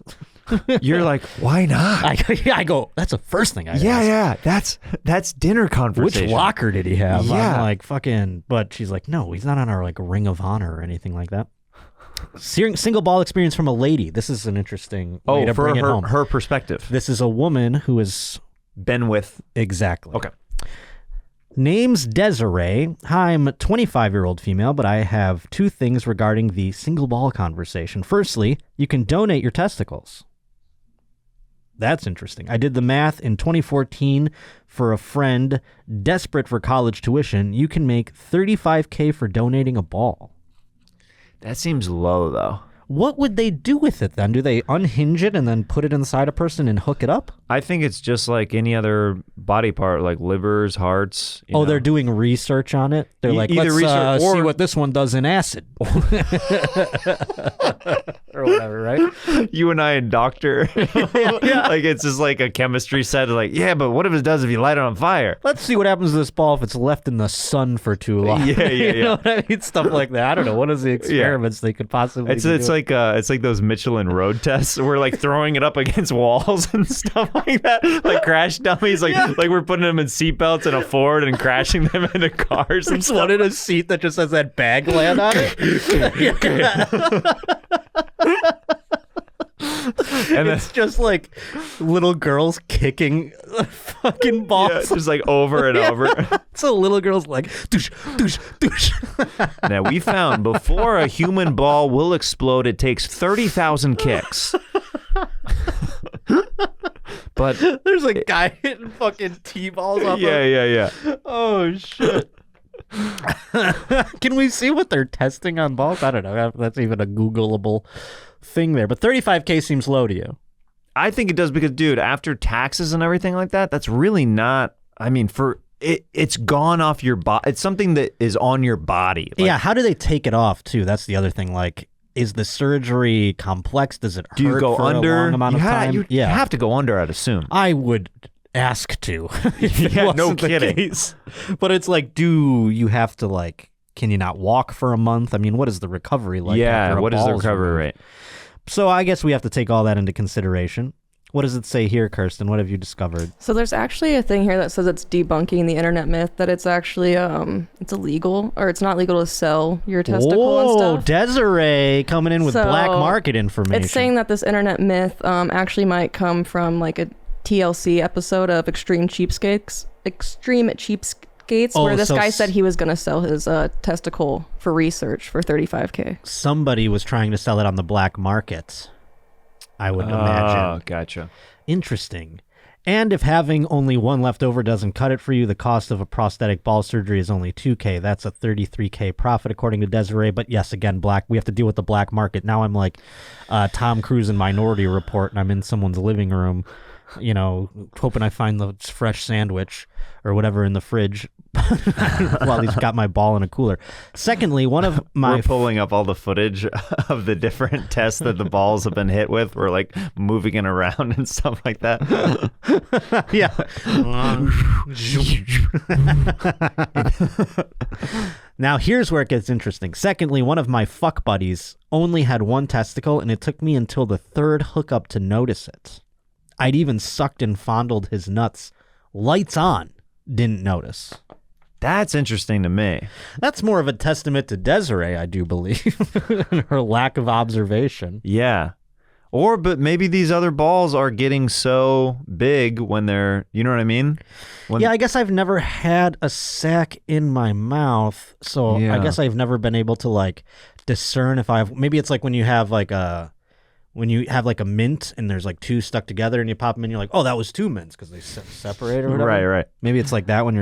Speaker 2: You're like, why not?
Speaker 1: I go, that's the first thing I ask.
Speaker 2: Yeah. That's dinner conversation.
Speaker 1: Which locker did he have?
Speaker 2: Yeah.
Speaker 1: I'm like, fucking, but she's like, no, he's not on our like Ring of Honor or anything like that. Single ball experience from a lady. This is an interesting way to bring it home.
Speaker 2: Her perspective.
Speaker 1: This is a woman who has
Speaker 2: Been with.
Speaker 1: exactly.
Speaker 2: Okay.
Speaker 1: Name's Desiree. I'm a 25-year-old female, but I have two things regarding the single ball conversation. Firstly, you can donate your testicles. That's interesting. I did the math in 2014 for a friend desperate for college tuition. You can make $35K for donating a ball.
Speaker 2: That seems low, though.
Speaker 1: What would they do with it then? Do they unhinge it and then put it inside a person and hook it up?
Speaker 2: I think it's just like any other body part, like livers, hearts. you know.
Speaker 1: They're doing research on it? They're like,
Speaker 2: either
Speaker 1: let's
Speaker 2: research
Speaker 1: see
Speaker 2: or-
Speaker 1: what this one does in acid. Or whatever, right?
Speaker 2: You and I and doctor. Like it's just like a chemistry set. Like, yeah, but what if it does if you light it on fire?
Speaker 1: Let's see what happens to this ball if it's left in the sun for too long.
Speaker 2: Yeah.
Speaker 1: You know what I mean? Stuff like that. I don't know. What is the experiments they could possibly
Speaker 2: It's
Speaker 1: be doing?
Speaker 2: it's like those Michelin road tests. We're like throwing it up against walls and stuff like that, like crash dummies. Like we're putting them in seatbelts in a Ford and crashing them into cars and
Speaker 1: There's
Speaker 2: stuff.
Speaker 1: one in a seat that just has that bag land on it.
Speaker 2: And then,
Speaker 1: It's just like little girls kicking fucking balls.
Speaker 2: yeah, just like over and over.
Speaker 1: So little girls like, doosh, doosh, doosh.
Speaker 2: Now we found before a human ball will explode, it takes 30,000 kicks. But
Speaker 1: There's a guy hitting fucking T-balls off of
Speaker 2: yeah.
Speaker 1: Oh, shit. Can we see what they're testing on balls? I don't know. That's even a Googleable thing there. But 35K seems low to you.
Speaker 2: I think it does because, dude, after taxes and everything like that, that's really not. I mean, it's gone off your body. It's something that is on your body. Like,
Speaker 1: Yeah, how do they take it off, too? That's the other thing. Like, is the surgery complex? Does it hurt
Speaker 2: do you go
Speaker 1: for
Speaker 2: under?
Speaker 1: a long amount of time?
Speaker 2: You have to go under, I'd assume.
Speaker 1: I would ask to. If it
Speaker 2: Yeah, no
Speaker 1: wasn't the
Speaker 2: kidding.
Speaker 1: case. But it's like, do you have to, like, can you not walk for a month? I mean, what is the recovery like?
Speaker 2: Yeah,
Speaker 1: after a
Speaker 2: what is the
Speaker 1: ball's
Speaker 2: recovery
Speaker 1: removed?
Speaker 2: rate?
Speaker 1: So I guess we have to take all that into consideration. What does it say here, Kirsten? What have you discovered?
Speaker 4: So there's actually a thing here that says it's debunking the internet myth that it's actually it's illegal or it's not legal to sell your testicle and stuff.
Speaker 1: Desiree coming in with
Speaker 4: So,
Speaker 1: black market information.
Speaker 4: It's saying that this internet myth actually might come from like a TLC episode of Extreme Cheapskates,
Speaker 1: Oh,
Speaker 4: where this
Speaker 1: so
Speaker 4: guy said he was going to sell his testicle for research for $35K.
Speaker 1: Somebody was trying to sell it on the black market, I would imagine.
Speaker 2: Oh, gotcha.
Speaker 1: Interesting. And if having only one left over doesn't cut it for you, the cost of a prosthetic ball surgery is only $2K. That's a $33K profit, according to Desiree. But yes, again, we have to deal with the black market. Now I'm like Tom Cruise in Minority Report, and I'm in someone's living room hoping I find the fresh sandwich or whatever in the fridge while he's got my ball in a cooler. Secondly, one of my
Speaker 2: We're pulling up all the footage of the different tests that the balls have been hit with. We're like moving it around and stuff like that.
Speaker 1: yeah. Now here's where it gets interesting. Secondly, one of my fuck buddies only had one testicle, and it took me until the third hookup to notice it. I'd even sucked and fondled his nuts. Lights on. Didn't notice.
Speaker 2: That's interesting to me.
Speaker 1: That's more of a testament to Desiree, I do believe, and her lack of observation.
Speaker 2: Yeah. But maybe these other balls are getting so big when they're, you know what I mean?
Speaker 1: Yeah, I guess I've never had a sack in my mouth, so I guess I've never been able to like discern if maybe it's like when you have like a mint and there's like two stuck together and you pop them in, you're like, oh, that was two mints because they separate or whatever.
Speaker 2: Right.Maybe
Speaker 1: it's like that when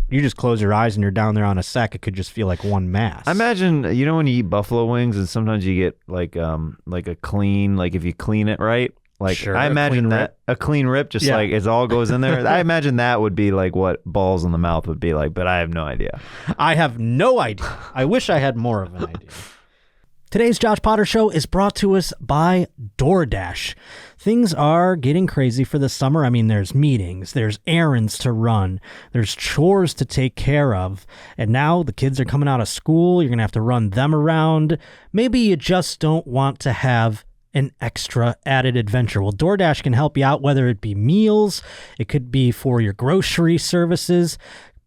Speaker 1: you just close your eyes and you're down there on a sack, it could just feel like one mass.
Speaker 2: I imagine, when you eat buffalo wings and sometimes you get like a clean, like if you clean it right, like
Speaker 1: sure,
Speaker 2: I imagine that a clean rip, just like it all goes in there. I imagine that would be like what balls in the mouth would be like, but I have no idea.
Speaker 1: I have no idea. I wish I had more of an idea. Today's Josh Potter Show is brought to us by DoorDash. Things are getting crazy for the summer. I mean, there's meetings, there's errands to run, there's chores to take care of, and now the kids are coming out of school. You're going to have to run them around. Maybe you just don't want to have an extra added adventure. Well, DoorDash can help you out, whether it be meals, it could be for your grocery services,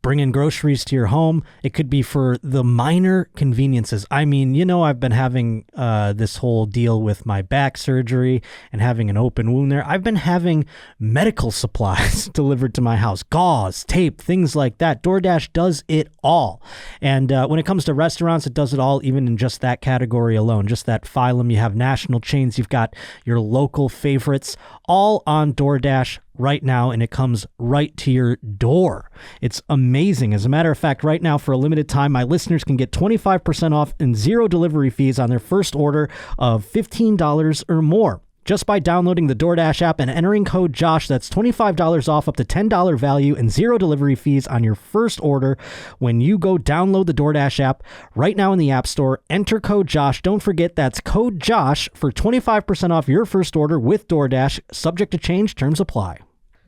Speaker 1: bringing groceries to your home. It could be for the minor conveniences. I mean, I've been having this whole deal with my back surgery and having an open wound there. I've been having medical supplies delivered to my house, gauze, tape, things like that. DoorDash does it all. And when it comes to restaurants, it does it all, even in just that category alone, just that phylum. You have national chains, you've got your local favorites, all on DoorDash right now, and it comes right to your door. It's amazing. As a matter of fact, right now, for a limited time, my listeners can get 25% off and 0 delivery fees on their first order of $15 or more. Just by downloading the DoorDash app and entering code JOSH, that's $25 off up to $10 value and 0 delivery fees on your first order when you go download the DoorDash app right now in the App Store. Enter code JOSH. Don't forget, that's code JOSH for 25% off your first order with DoorDash. Subject to change. Terms apply.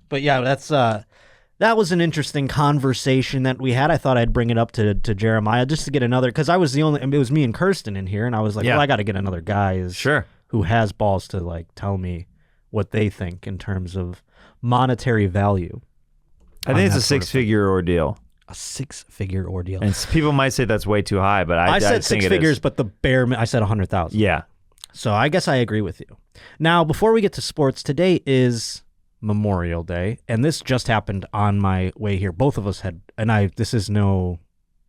Speaker 1: But yeah, that was an interesting conversation that we had. I thought I'd bring it up to Jeremiah just to get another, because it was me and Kirsten in here, and I was like, well, I got to get another guy who has balls to like tell me what they think in terms of monetary value.
Speaker 2: I think it's a six-figure ordeal.
Speaker 1: A six-figure ordeal.
Speaker 2: And people might say that's way too high, but I
Speaker 1: said
Speaker 2: think
Speaker 1: six figures, but I said 100,000.
Speaker 2: Yeah.
Speaker 1: So I guess I agree with you. Now, before we get to sports, today is Memorial Day, and this just happened on my way here. Both of us had, and I'm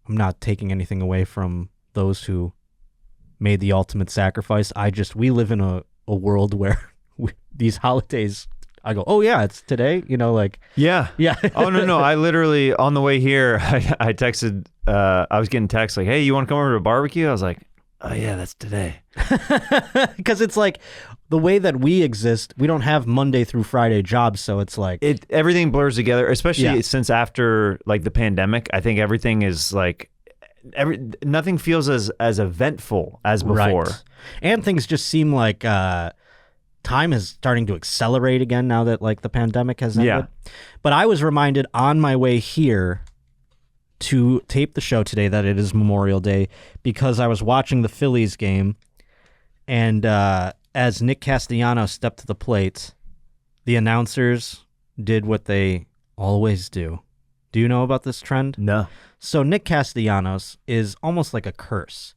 Speaker 1: not taking anything away from those who made the ultimate sacrifice. We live in a world where these holidays, I go, oh yeah, it's today,
Speaker 2: Yeah.
Speaker 1: Yeah.
Speaker 2: Oh, no. I literally, on the way here, I texted, I was getting texts like, hey, you want to come over to a barbecue? I was like, oh yeah, that's today.
Speaker 1: Because it's like the way that we exist, we don't have Monday through Friday jobs, so it's like
Speaker 2: everything blurs together, especially since after like the pandemic. I think everything is like nothing feels as eventful as before.
Speaker 1: Right. And things just seem like time is starting to accelerate again now that like the pandemic has ended.
Speaker 2: Yeah.
Speaker 1: But I was reminded on my way here to tape the show today that it is Memorial Day because I was watching the Phillies game, and as Nick Castellanos stepped to the plate, the announcers did what they always do. Do you know about this trend?
Speaker 2: No.
Speaker 1: So Nick Castellanos is almost like a curse.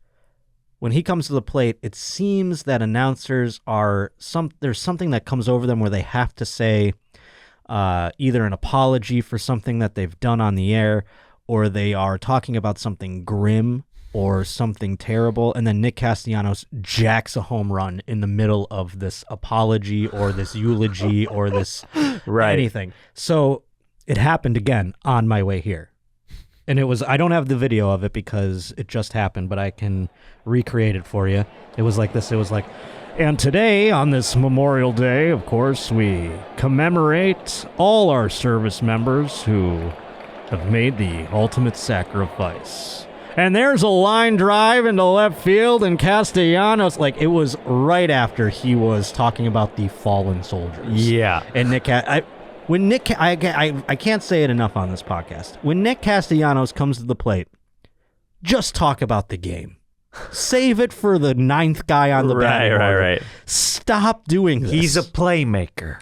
Speaker 1: When he comes to the plate, it seems that announcers there's something that comes over them where they have to say either an apology for something that they've done on the air, or they are talking about something grim or something terrible, and then Nick Castellanos jacks a home run in the middle of this apology or this eulogy or this anything. So it happened again on my way here. And I don't have the video of it because it just happened, but I can recreate it for you. It was like this. It was like, And today, on this Memorial Day, of course, we commemorate all our service members who have made the ultimate sacrifice. And there's a line drive into left field, and Castellanos, like, it was right after he was talking about the fallen soldiers.
Speaker 2: Yeah.
Speaker 1: And Nick, I can't say it enough on this podcast. When Nick Castellanos comes to the plate, just talk about the game. Save it for the ninth guy on the batting order.
Speaker 2: Right.
Speaker 1: Stop doing this.
Speaker 2: He's a playmaker.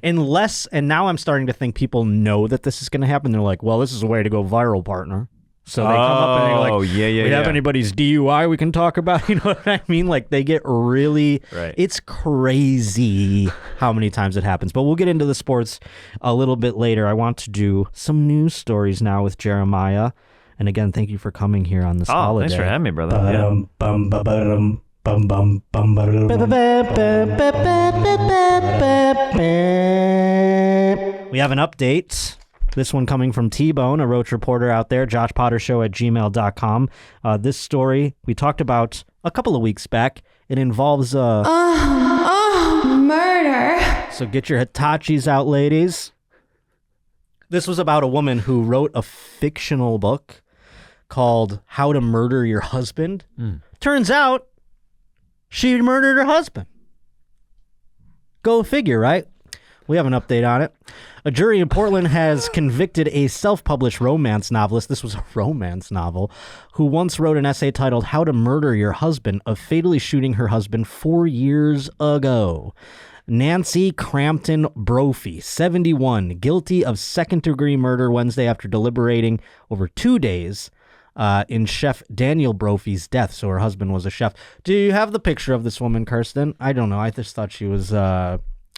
Speaker 1: And now I'm starting to think people know that this is gonna happen. They're like, well, this is a way to go viral, partner. So they come up and they're like, we have anybody's DUI we can talk about? You know what I mean? Like, they get really, It's crazy how many times it happens. But we'll get into the sports a little bit later. I want to do some news stories now with Jeremiah. And again, thank you for coming here on this holiday.
Speaker 2: Thanks for having me, brother.
Speaker 1: We have an update. This one coming from T-Bone, a Roach reporter out there, joshpottershow@gmail.com. This story we talked about a couple of weeks back. It involves
Speaker 6: murder.
Speaker 1: So get your Hitachis out, ladies. This was about a woman who wrote a fictional book called How to Murder Your Husband. Turns out she murdered her husband. Go figure, right? We have an update on it. A jury in Portland has convicted a self-published romance novelist, this was a romance novel, who once wrote an essay titled How to Murder Your Husband of fatally shooting her husband 4 years ago. Nancy Crampton Brophy, 71, guilty of second-degree murder Wednesday after deliberating over 2 days in Chef Daniel Brophy's death. So her husband was a chef. Do you have the picture of this woman, Kirsten? I don't know. I just thought she was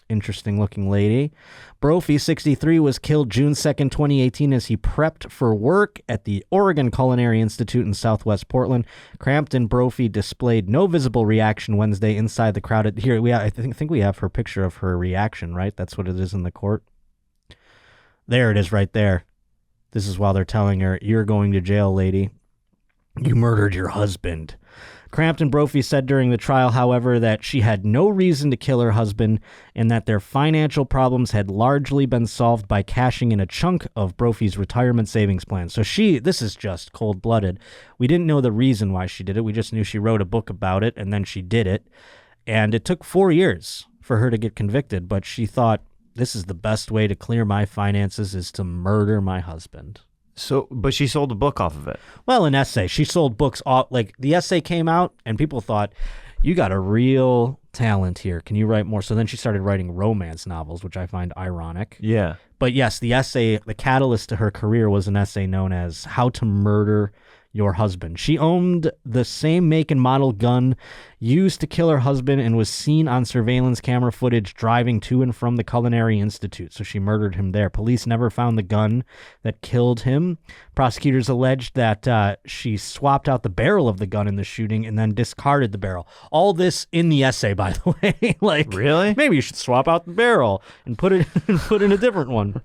Speaker 1: interesting-looking lady. Brophy, 63, was killed June 2nd, 2018, as he prepped for work at the Oregon Culinary Institute in Southwest Portland. Crampton Brophy displayed no visible reaction Wednesday inside the crowded... Here, I think we have her picture of her reaction, right? That's what it is in the court. There it is right there. This is while they're telling her, you're going to jail, lady. You murdered your husband. Crampton Brophy said during the trial, however, that she had no reason to kill her husband and that their financial problems had largely been solved by cashing in a chunk of Brophy's retirement savings plan. So this is just cold-blooded. We didn't know the reason why she did it. We just knew she wrote a book about it, and then she did it. And it took 4 years for her to get convicted, but she thought, this is the best way to clear my finances is to murder my husband.
Speaker 2: So, but she sold a book off of it.
Speaker 1: Well, an essay. She sold books. Like, the essay came out, and people thought, you got a real talent here. Can you write more? So then she started writing romance novels, which I find ironic.
Speaker 2: Yeah.
Speaker 1: But yes, the essay, the catalyst to her career was an essay known as How to Murder Your Husband. She owned the same make and model gun used to kill her husband and was seen on surveillance camera footage driving to and from the Culinary Institute. So she murdered him there. Police never found the gun that killed him. Prosecutors alleged that she swapped out the barrel of the gun in the shooting and then discarded the barrel. All this in the essay, by the way. Like,
Speaker 2: really?
Speaker 1: Maybe you should swap out the barrel and put in a different one.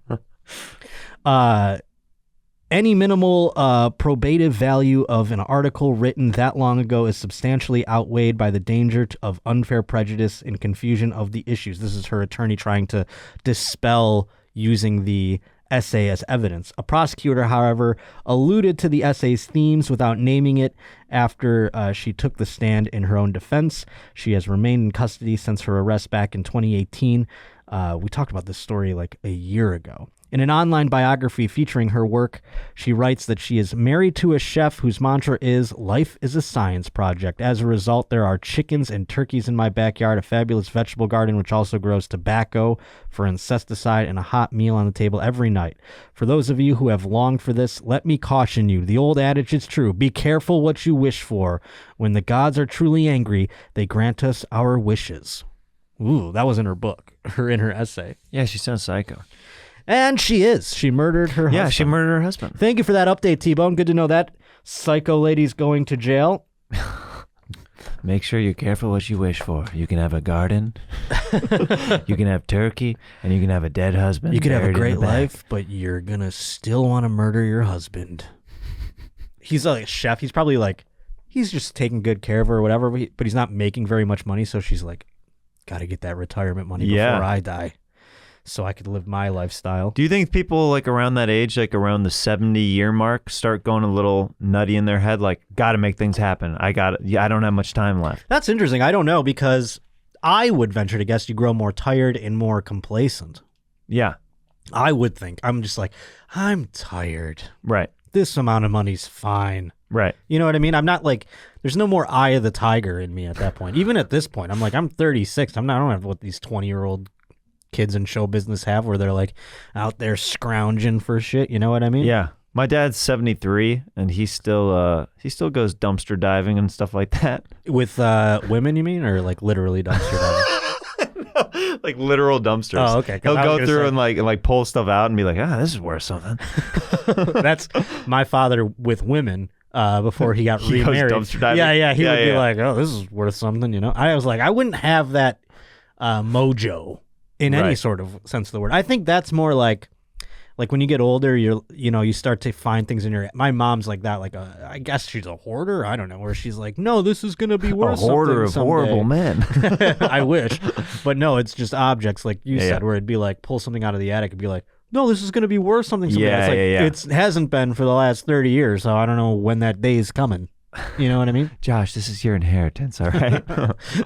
Speaker 1: Any minimal probative value of an article written that long ago is substantially outweighed by the danger of unfair prejudice and confusion of the issues. This is her attorney trying to dispel using the essay as evidence. A prosecutor, however, alluded to the essay's themes without naming it after she took the stand in her own defense. She has remained in custody since her arrest back in 2018. We talked about this story like a year ago. In an online biography featuring her work, she writes that she is married to a chef whose mantra is, life is a science project. As a result, there are chickens and turkeys in my backyard, a fabulous vegetable garden which also grows tobacco for incesticide, and a hot meal on the table every night. For those of you who have longed for this, let me caution you. The old adage is true. Be careful what you wish for. When the gods are truly angry, they grant us our wishes. Ooh, that was in her book, in her essay.
Speaker 2: Yeah, she sounds psycho.
Speaker 1: And she is. She murdered her husband.
Speaker 2: Yeah, she murdered her husband.
Speaker 1: Thank you for that update, T-Bone. Good to know that psycho lady's going to jail.
Speaker 5: Make sure you're careful what you wish for. You can have a garden, you can have turkey, and you can have a dead husband.
Speaker 1: You could have a
Speaker 5: buried in
Speaker 1: great
Speaker 5: the back.
Speaker 1: life, but you're going to still want to murder your husband. He's a chef. He's probably like, he's just taking good care of her or whatever, but he's not making very much money. So she's like, got to get that retirement money before I die so I could live my lifestyle.
Speaker 2: Do you think people like around that age, like around the 70-year mark, start going a little nutty in their head? Like, got to make things happen. I don't have much time left.
Speaker 1: That's interesting. I don't know, because I would venture to guess you grow more tired and more complacent.
Speaker 2: Yeah.
Speaker 1: I would think. I'm just like, I'm tired.
Speaker 2: Right.
Speaker 1: This amount of money's fine.
Speaker 2: Right.
Speaker 1: You know what I mean? I'm not like, there's no more eye of the tiger in me at that point. Even at this point, I'm like, I'm 36. I don't have what these 20-year-old kids in show business have, where they're like out there scrounging for shit. You know what I mean?
Speaker 2: Yeah. My dad's 73, and he still goes dumpster diving and stuff like that.
Speaker 1: With women, you mean, or like literally dumpster diving?
Speaker 2: Like literal dumpsters.
Speaker 1: Oh, okay.
Speaker 2: He'll go through and like pull stuff out and be like, this is worth something.
Speaker 1: That's my father with women. Before he got
Speaker 2: He goes
Speaker 1: remarried.
Speaker 2: dumpster diving?
Speaker 1: Yeah. He would be
Speaker 2: yeah.
Speaker 1: like, oh, this is worth something, you know? I was like, I wouldn't have that mojo in any
Speaker 2: Right.
Speaker 1: sort of sense of the word. I think that's more like when you get older, you start to find things in your. My mom's like that. Like I guess she's a hoarder. I don't know. Where she's like, no, this is gonna be worth
Speaker 2: A hoarder
Speaker 1: something
Speaker 2: of horrible
Speaker 1: someday."
Speaker 2: men.
Speaker 1: I wish, but no, it's just objects like you
Speaker 2: Yeah,
Speaker 1: said,
Speaker 2: yeah.
Speaker 1: where it'd be like pull something out of the attic and be like, no, this is gonna be worth something. Someday.
Speaker 2: Yeah,
Speaker 1: It's like,
Speaker 2: yeah, yeah.
Speaker 1: It hasn't been for the last 30 years, so I don't know when that day's coming. You know what I mean?
Speaker 2: Josh, this is your inheritance, all right?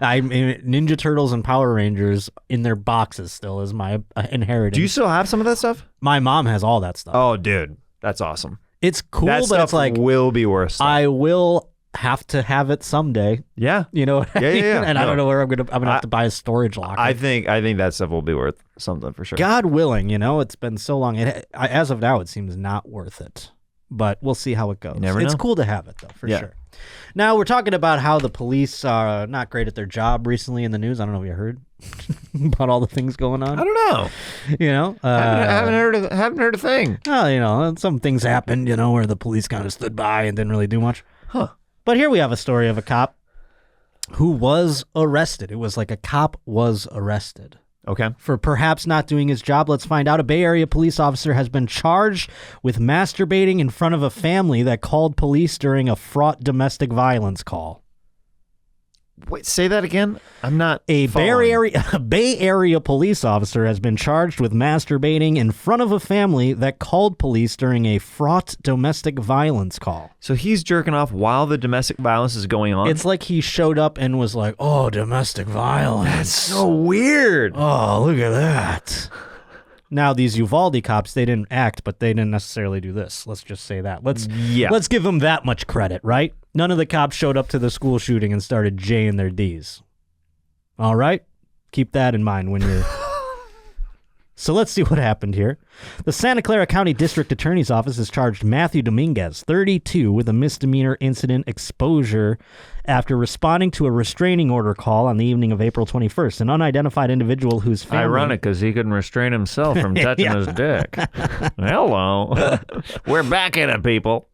Speaker 1: I mean, Ninja Turtles and Power Rangers in their boxes still is my inheritance.
Speaker 2: Do you still have some of that stuff?
Speaker 1: My mom has all that stuff.
Speaker 2: Oh, dude, that's awesome.
Speaker 1: It's cool,
Speaker 2: That
Speaker 1: but
Speaker 2: stuff
Speaker 1: it's like
Speaker 2: will be worth stuff.
Speaker 1: I will have to have it someday.
Speaker 2: Yeah.
Speaker 1: You know what I
Speaker 2: Yeah,
Speaker 1: mean?
Speaker 2: yeah.
Speaker 1: And I
Speaker 2: No.
Speaker 1: don't know where I'm gonna have to buy a storage locker.
Speaker 2: I think that stuff will be worth something for sure.
Speaker 1: God willing, it's been so long. As of now, it seems not worth it. But we'll see how it goes.
Speaker 2: never
Speaker 1: It's
Speaker 2: know.
Speaker 1: cool to have it, though, for
Speaker 2: Yeah.
Speaker 1: sure. Now, we're talking about how the police are not great at their job recently in the news. I don't know if you heard about all the things going on.
Speaker 2: I don't know. Haven't heard a thing.
Speaker 1: Well, some things happened, where the police kind of stood by and didn't really do much.
Speaker 2: Huh.
Speaker 1: But here we have a story of a cop who was arrested. It was like a cop was arrested
Speaker 2: Okay.
Speaker 1: for perhaps not doing his job. Let's find out. A Bay Area police officer has been charged with masturbating in front of a family that called police during a fraught domestic violence call.
Speaker 2: Wait, say that again? I'm not
Speaker 1: A
Speaker 2: following.
Speaker 1: Bay Area police officer has been charged with masturbating in front of a family that called police during a fraught domestic violence call.
Speaker 2: So he's jerking off while the domestic violence is going on?
Speaker 1: It's like he showed up and was like, oh, domestic violence.
Speaker 2: That's so weird.
Speaker 1: Oh, look at that. Now, these Uvalde cops, they didn't act, but they didn't necessarily do this. Let's just say that. Let's give them that much credit, right? None of the cops showed up to the school shooting and started Jing their Ds. All right? Keep that in mind when you're... So let's see what happened here. The Santa Clara County District Attorney's Office has charged Matthew Dominguez, 32, with a misdemeanor incident exposure after responding to a restraining order call on the evening of April 21st. An unidentified individual whose family...
Speaker 2: Ironic, because he couldn't restrain himself from touching his dick. Hello. We're back in it, people.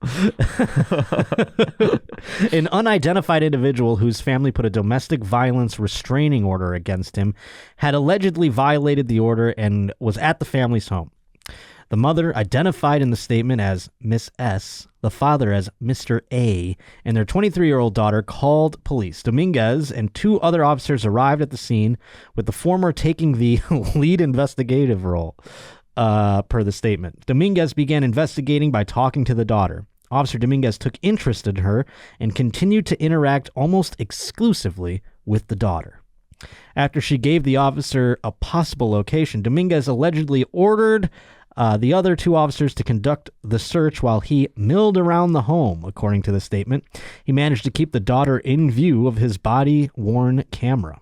Speaker 1: An unidentified individual whose family put a domestic violence restraining order against him had allegedly violated the order and was at the family's home. The mother, identified in the statement as Miss S., the father as Mr. A., and their 23-year-old daughter called police. Dominguez and two other officers arrived at the scene, with the former taking the lead investigative role, per the statement. Dominguez began investigating by talking to the daughter. Officer Dominguez took interest in her and continued to interact almost exclusively with the daughter. After she gave the officer a possible location, Dominguez allegedly ordered the other two officers to conduct the search while he milled around the home, according to the statement. He managed to keep the daughter in view of his body-worn camera.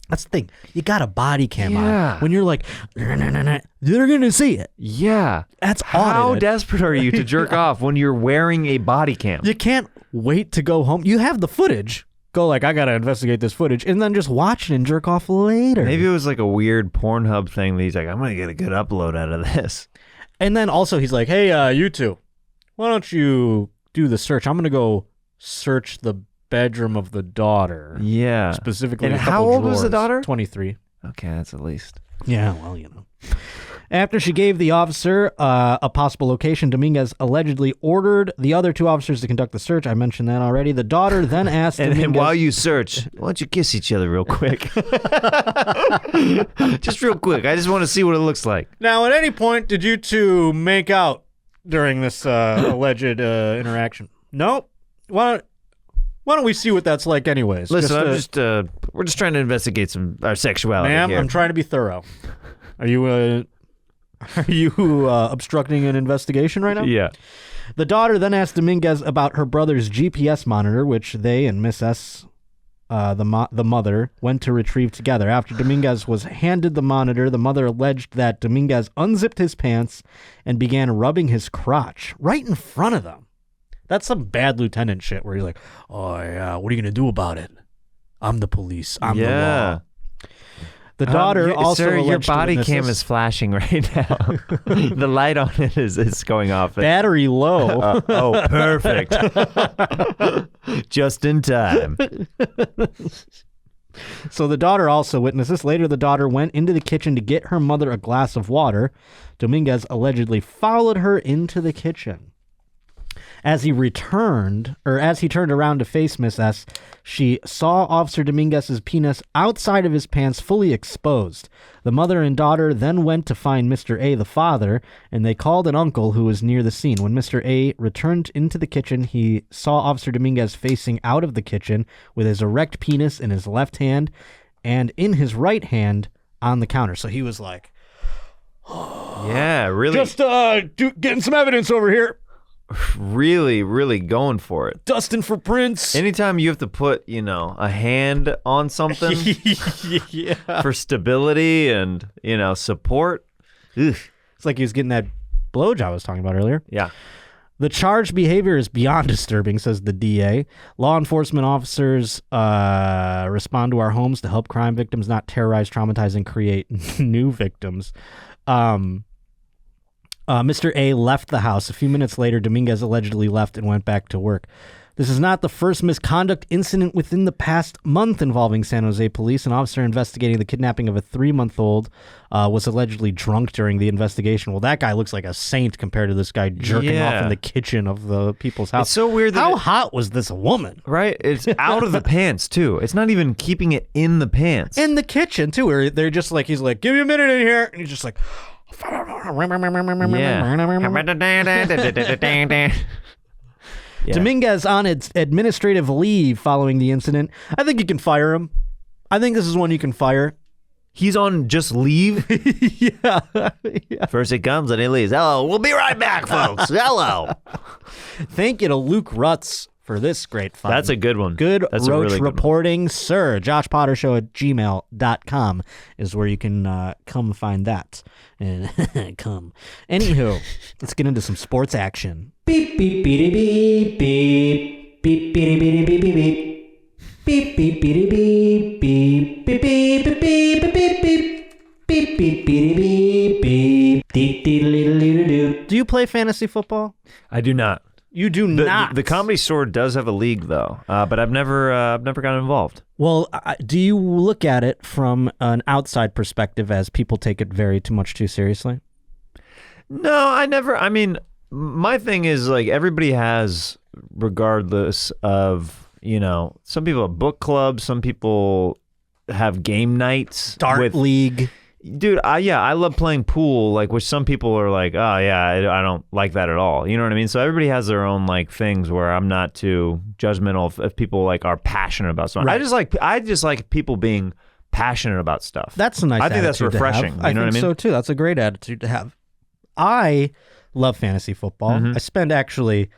Speaker 1: That's the thing. You got a body cam on. When you're like, they're going to see it.
Speaker 2: Yeah.
Speaker 1: That's
Speaker 2: How
Speaker 1: audited.
Speaker 2: desperate are you to jerk off when you're wearing a body cam?
Speaker 1: You can't wait to go home. You have the footage. Go like, I got to investigate this footage, and then just watch it and jerk off later.
Speaker 2: Maybe it was like a weird Pornhub thing that he's like, I'm going to get a good upload out of this.
Speaker 1: And then also he's like, hey, you two, why don't you do the search? I'm going to go search the bedroom of the daughter.
Speaker 2: Yeah.
Speaker 1: Specifically,
Speaker 2: And
Speaker 1: a couple
Speaker 2: how old was the
Speaker 1: drawers.
Speaker 2: daughter?
Speaker 1: 23.
Speaker 2: Okay, that's at least.
Speaker 1: Yeah, well, After she gave the officer a possible location, Dominguez allegedly ordered the other 2 officers to conduct the search. I mentioned that already. The daughter then asked
Speaker 2: And
Speaker 1: Dominguez...
Speaker 2: while you search, why don't you kiss each other real quick? Just real quick. I just want to see what it looks like.
Speaker 1: Now, at any point, did you 2 make out during this alleged interaction? Nope. Why don't we see what that's like anyways?
Speaker 2: Listen, we're just trying to investigate our sexuality
Speaker 1: Ma'am,
Speaker 2: here.
Speaker 1: I'm trying to be thorough. Are you obstructing an investigation right now?
Speaker 2: Yeah.
Speaker 1: The daughter then asked Dominguez about her brother's GPS monitor, which they and Miss S, the mother, went to retrieve together. After Dominguez was handed the monitor, the mother alleged that Dominguez unzipped his pants and began rubbing his crotch right in front of them. That's some bad lieutenant shit where you're like, oh, yeah, what are you going to do about it? I'm the police. I'm the law. The daughter also
Speaker 2: sir, your
Speaker 1: alleged
Speaker 2: body
Speaker 1: witnesses-
Speaker 2: cam is flashing right now. The light on it is going off.
Speaker 1: Battery low.
Speaker 2: Oh, perfect. Just in time.
Speaker 1: So the daughter also witnessed this. Later, the daughter went into the kitchen to get her mother a glass of water. Dominguez allegedly followed her into the kitchen. As he turned around to face Miss S, she saw Officer Dominguez's penis outside of his pants, fully exposed. The mother and daughter then went to find Mr. A, the father, and they called an uncle who was near the scene. When Mr. A returned into the kitchen, he saw Officer Dominguez facing out of the kitchen with his erect penis in his left hand and in his right hand on the counter. So he was like,
Speaker 2: Yeah, really.
Speaker 1: just getting some evidence over here.
Speaker 2: Really, really going for it.
Speaker 1: Dusting for prints.
Speaker 2: Anytime you have to put, a hand on something
Speaker 1: Yeah.
Speaker 2: for stability and, support. Ugh.
Speaker 1: It's like he was getting that blowjob I was talking about earlier.
Speaker 2: Yeah.
Speaker 1: The charged behavior is beyond disturbing, says the DA. Law enforcement officers respond to our homes to help crime victims not terrorize, traumatize, and create new victims. Mr. A left the house. A few minutes later, Dominguez allegedly left and went back to work. This is not the first misconduct incident within the past month involving San Jose police. An officer investigating the kidnapping of a 3-month-old was allegedly drunk during the investigation. Well, that guy looks like a saint compared to this guy jerking off in the kitchen of the people's house.
Speaker 2: It's so weird that
Speaker 1: How hot was this woman?
Speaker 2: Right? It's out of the pants, too. It's not even keeping it in the pants.
Speaker 1: In the kitchen, too, where they're just like, he's like, give me a minute in here. And he's just like...
Speaker 2: Yeah.
Speaker 1: Dominguez on its administrative leave following the incident. I think you can fire him. I think this is one you can fire.
Speaker 2: He's on just leave?
Speaker 1: Yeah.
Speaker 2: First he comes and he leaves. Hello, we'll be right back, folks. Hello.
Speaker 1: Thank you to Luke Rutz for this great fun.
Speaker 2: That's a good one.
Speaker 1: Good
Speaker 2: That's a
Speaker 1: Roach
Speaker 2: really good one.
Speaker 1: reporting, sir. JoshPotterShow@gmail.com is where you can come find that. And come. Anywho, let's get into some sports action. Beep, beep, beep, beep, beep. Beep, beep, beep, beep, beep, beep. Beep, beep, beep, beep, beep. Beep, beep, beep, beep, beep, beep, beep. Beep, beep, beep, beep, beep. Dee, dee, dee, dee, dee. Do you play fantasy football?
Speaker 2: I do not.
Speaker 1: You do not.
Speaker 2: The Comedy Store does have a league, though, but I've never gotten involved.
Speaker 1: Well, do you look at it from an outside perspective as people take it too seriously?
Speaker 2: No, I never. I mean, my thing is like everybody has, regardless of, some people have book clubs, some people have game nights.
Speaker 1: Dart league.
Speaker 2: Dude, I love playing pool, like, which some people are like, oh yeah, I don't like that at all. You know what I mean? So everybody has their own like things where I'm not too judgmental if people like are passionate about something.
Speaker 1: Right.
Speaker 2: I just like people being passionate about stuff.
Speaker 1: That's a nice
Speaker 2: I think that's
Speaker 1: attitude to have.
Speaker 2: refreshing. You know what I mean?
Speaker 1: So too. That's a great attitude to have. I love fantasy football.
Speaker 2: Mm-hmm.
Speaker 1: I spend actually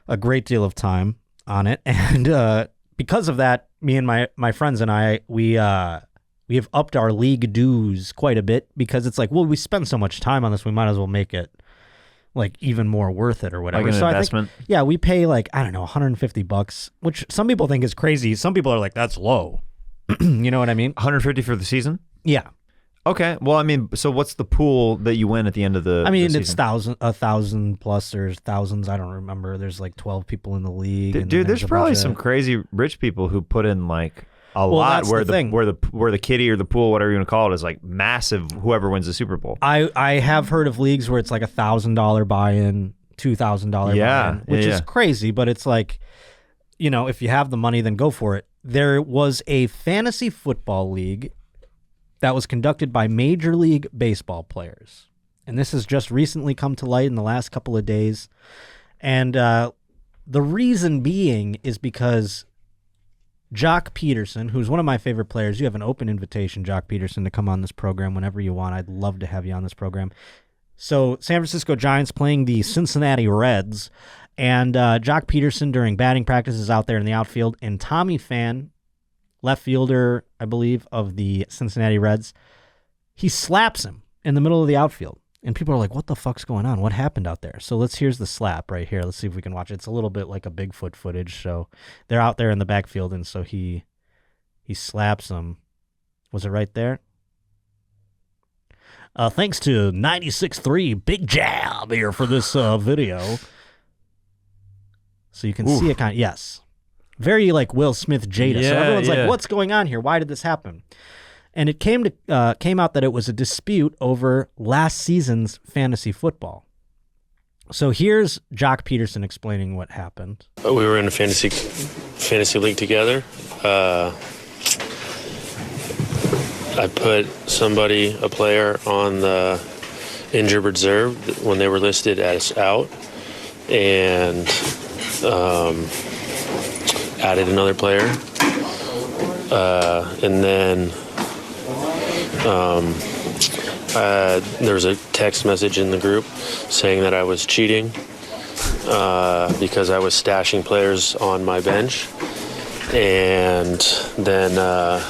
Speaker 1: a great deal of time on it, and because of that, me and my friends and I, we have upped our league dues quite a bit because it's like, well, we spend so much time on this, we might as well make it like even more worth it or whatever.
Speaker 2: Like an
Speaker 1: so
Speaker 2: investment.
Speaker 1: I think, yeah, we pay like, I don't know, $150, which some people think is crazy. Some people are like, that's low. You know what I mean?
Speaker 2: 150 for the season?
Speaker 1: Yeah.
Speaker 2: Okay. Well, I mean, so what's the pool that you win at the end of the?
Speaker 1: I mean,
Speaker 2: the
Speaker 1: it's
Speaker 2: season?
Speaker 1: 1,000 plus. There's thousands. I don't remember. There's like 12 people in the league. and then
Speaker 2: Dude, there's
Speaker 1: a
Speaker 2: probably
Speaker 1: bunch
Speaker 2: some
Speaker 1: of-
Speaker 2: crazy rich people who put in like lot
Speaker 1: that's
Speaker 2: where
Speaker 1: the thing.
Speaker 2: where the kitty or the pool, whatever you want to call it, is like massive. Whoever wins the Super Bowl.
Speaker 1: I have heard of leagues where it's like $1,000 buy-in, $2,000 buy-in, which is crazy, but it's like, if you have the money, then go for it. There was a fantasy football league that was conducted by Major League Baseball players. And this has just recently come to light in the last couple of days. And the reason being is because Jock Peterson, who's one of my favorite players, you have an open invitation, Jock Peterson, to come on this program whenever you want. I'd love to have you on this program. So San Francisco Giants playing the Cincinnati Reds. And Jock Peterson, during batting practice, is out there in the outfield. And Tommy Pham, left fielder, I believe, of the Cincinnati Reds, he slaps him in the middle of the outfield. And people are like, what the fuck's going on? What happened out there? So here's the slap right here. Let's see if we can watch it. It's a little bit like a Bigfoot footage. So they're out there in the backfield, and so he slaps him. Was it right there? Thanks to 96.3 Big Jab here for this video. So you can see it kind of, yes. Very like Will Smith Jada. So everyone's like, what's going on here? Why did this happen? And it came out that it was a dispute over last season's fantasy football. So here's Jock Peterson explaining what happened.
Speaker 6: We were in a fantasy league together. I put a player on the injured reserve when they were listed as out, and added another player, and then there was a text message in the group saying that I was cheating because I was stashing players on my bench. And then I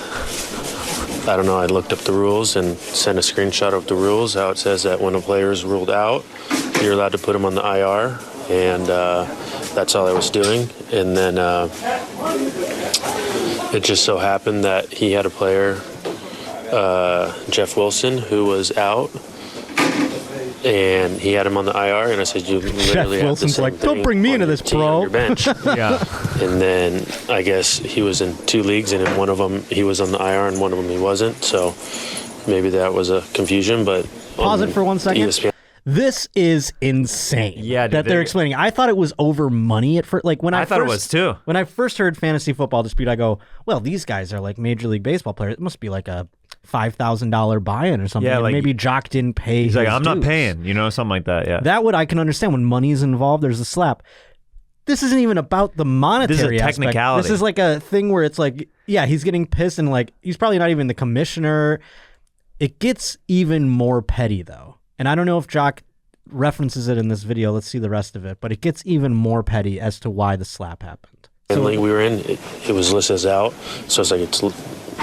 Speaker 6: don't know, I looked up the rules and sent a screenshot of the rules, how it says that when a player is ruled out, you're allowed to put him on the IR, and that's all I was doing. And then it just so happened that he had a player, Jeff Wilson, who was out, and he had him on the IR, and I said, you literally
Speaker 1: Jeff Wilson's like, don't bring me into this, bro.
Speaker 6: Your bench.
Speaker 2: Yeah.
Speaker 6: And then I guess he was in 2 leagues, and in one of them he was on the IR, and one of them he wasn't. So maybe that was a confusion. But
Speaker 1: pause it for 1 second.
Speaker 6: ESPN.
Speaker 1: This is insane.
Speaker 2: Yeah,
Speaker 1: that they're explaining. I thought it was over money at first. Like
Speaker 2: I thought it was too.
Speaker 1: When I first heard fantasy football dispute, I go, well, these guys are like Major League Baseball players. It must be like a $5,000 buy-in or something.
Speaker 2: Yeah, like,
Speaker 1: maybe Jock didn't pay.
Speaker 2: He's like, I'm not
Speaker 1: dues.
Speaker 2: paying, something like that. Yeah.
Speaker 1: That I can understand. When money's involved, there's a slap. This isn't even about the monetary
Speaker 2: This is a
Speaker 1: aspect.
Speaker 2: technicality.
Speaker 1: This is like a thing where it's like, yeah, he's getting pissed, and like he's probably not even the commissioner. It gets even more petty though, and I don't know if Jock references it in this video. Let's see the rest of it, but it gets even more petty as to why the slap happened.
Speaker 6: And league we were in, it was listed as out, so it's like it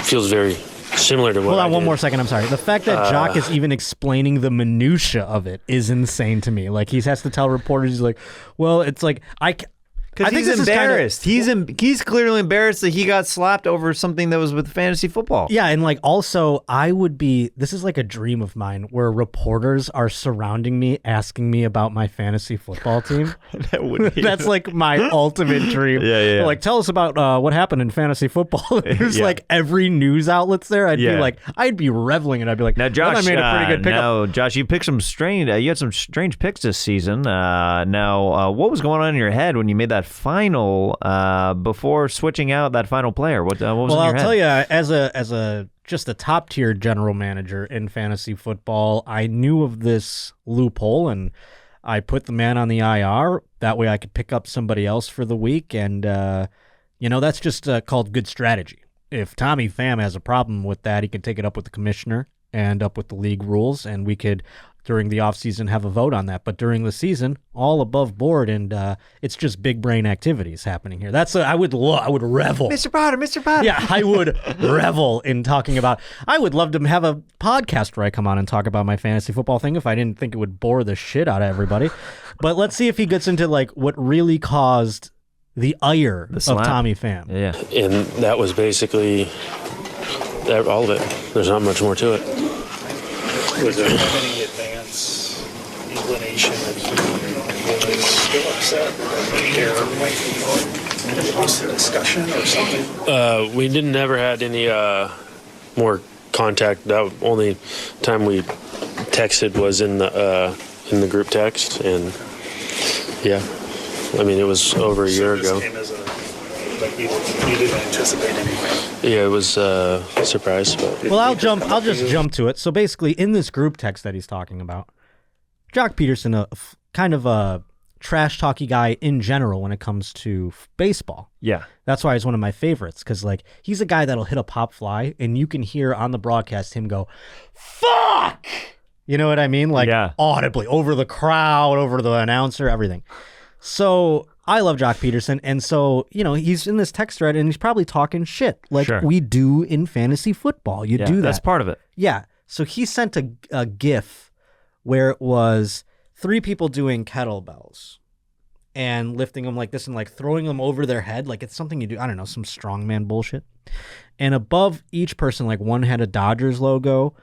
Speaker 6: feels very similar to what.
Speaker 1: Hold on
Speaker 6: I
Speaker 1: one
Speaker 6: did.
Speaker 1: more second. I'm sorry. The fact that Jock is even explaining the minutia of it is insane to me. Like he has to tell reporters, he's like, "Well, it's like
Speaker 2: Because he's embarrassed. He's clearly embarrassed that he got slapped over something that was with fantasy football.
Speaker 1: Yeah, and like also this is like a dream of mine where reporters are surrounding me asking me about my fantasy football team.
Speaker 2: That would be
Speaker 1: That's like my ultimate dream.
Speaker 2: Yeah.
Speaker 1: They're like, tell us about what happened in fantasy football. There's like every news outlet's there. I'd be reveling, and I'd be like,
Speaker 2: Now, Josh,
Speaker 1: I made a pretty good pickup.
Speaker 2: now, Josh, you picked some you had some strange picks this season. Now, what was going on in your head when you made that final before switching out that final player? What was in your head?
Speaker 1: I'll tell you, as a just a top tier general manager in fantasy football, I knew of this loophole, and I put the man on the IR. That way I could pick up somebody else for the week, and that's just called good strategy. If Tommy Pham has a problem with that, he can take it up with the commissioner and up with the league rules, and we could, during the offseason, have a vote on that. But during the season, all above board, and it's just big brain activities happening here. I would revel.
Speaker 2: Mr. Potter.
Speaker 1: Yeah, I would revel in talking about. I would love to have a podcast where I come on and talk about my fantasy football thing if I didn't think it would bore the shit out of everybody. But let's see if he gets into like what really caused the ire of Tommy Pham.
Speaker 2: Yeah.
Speaker 6: And that was basically all of it. There's not much more to it.
Speaker 7: Was there any advance inclination that he was still upset? What's the discussion or something?
Speaker 6: We didn't never had any more contact. The only time we texted was in the group text, and yeah, I mean it was over a year ago.
Speaker 7: Came as like you didn't anticipate anything.
Speaker 6: Yeah, it was a surprise. But
Speaker 1: Well, I'll just jump to it. So basically, in this group text that he's talking about, Jock Peterson, kind of a trash talky guy in general when it comes to baseball.
Speaker 2: Yeah.
Speaker 1: That's why he's one of my favorites, because like he's a guy that'll hit a pop fly and you can hear on the broadcast him go, "Fuck!" You know what I mean? Like audibly over the crowd, over the announcer, everything. So I love Jock Peterson, and so he's in this text thread and he's probably talking shit like we do in fantasy football. You do that.
Speaker 2: That's part of it.
Speaker 1: Yeah. So he sent a GIF where it was 3 people doing kettlebells and lifting them like this and like throwing them over their head like it's something you do. I don't know, some strongman bullshit. And above each person, like one had a Dodgers logo,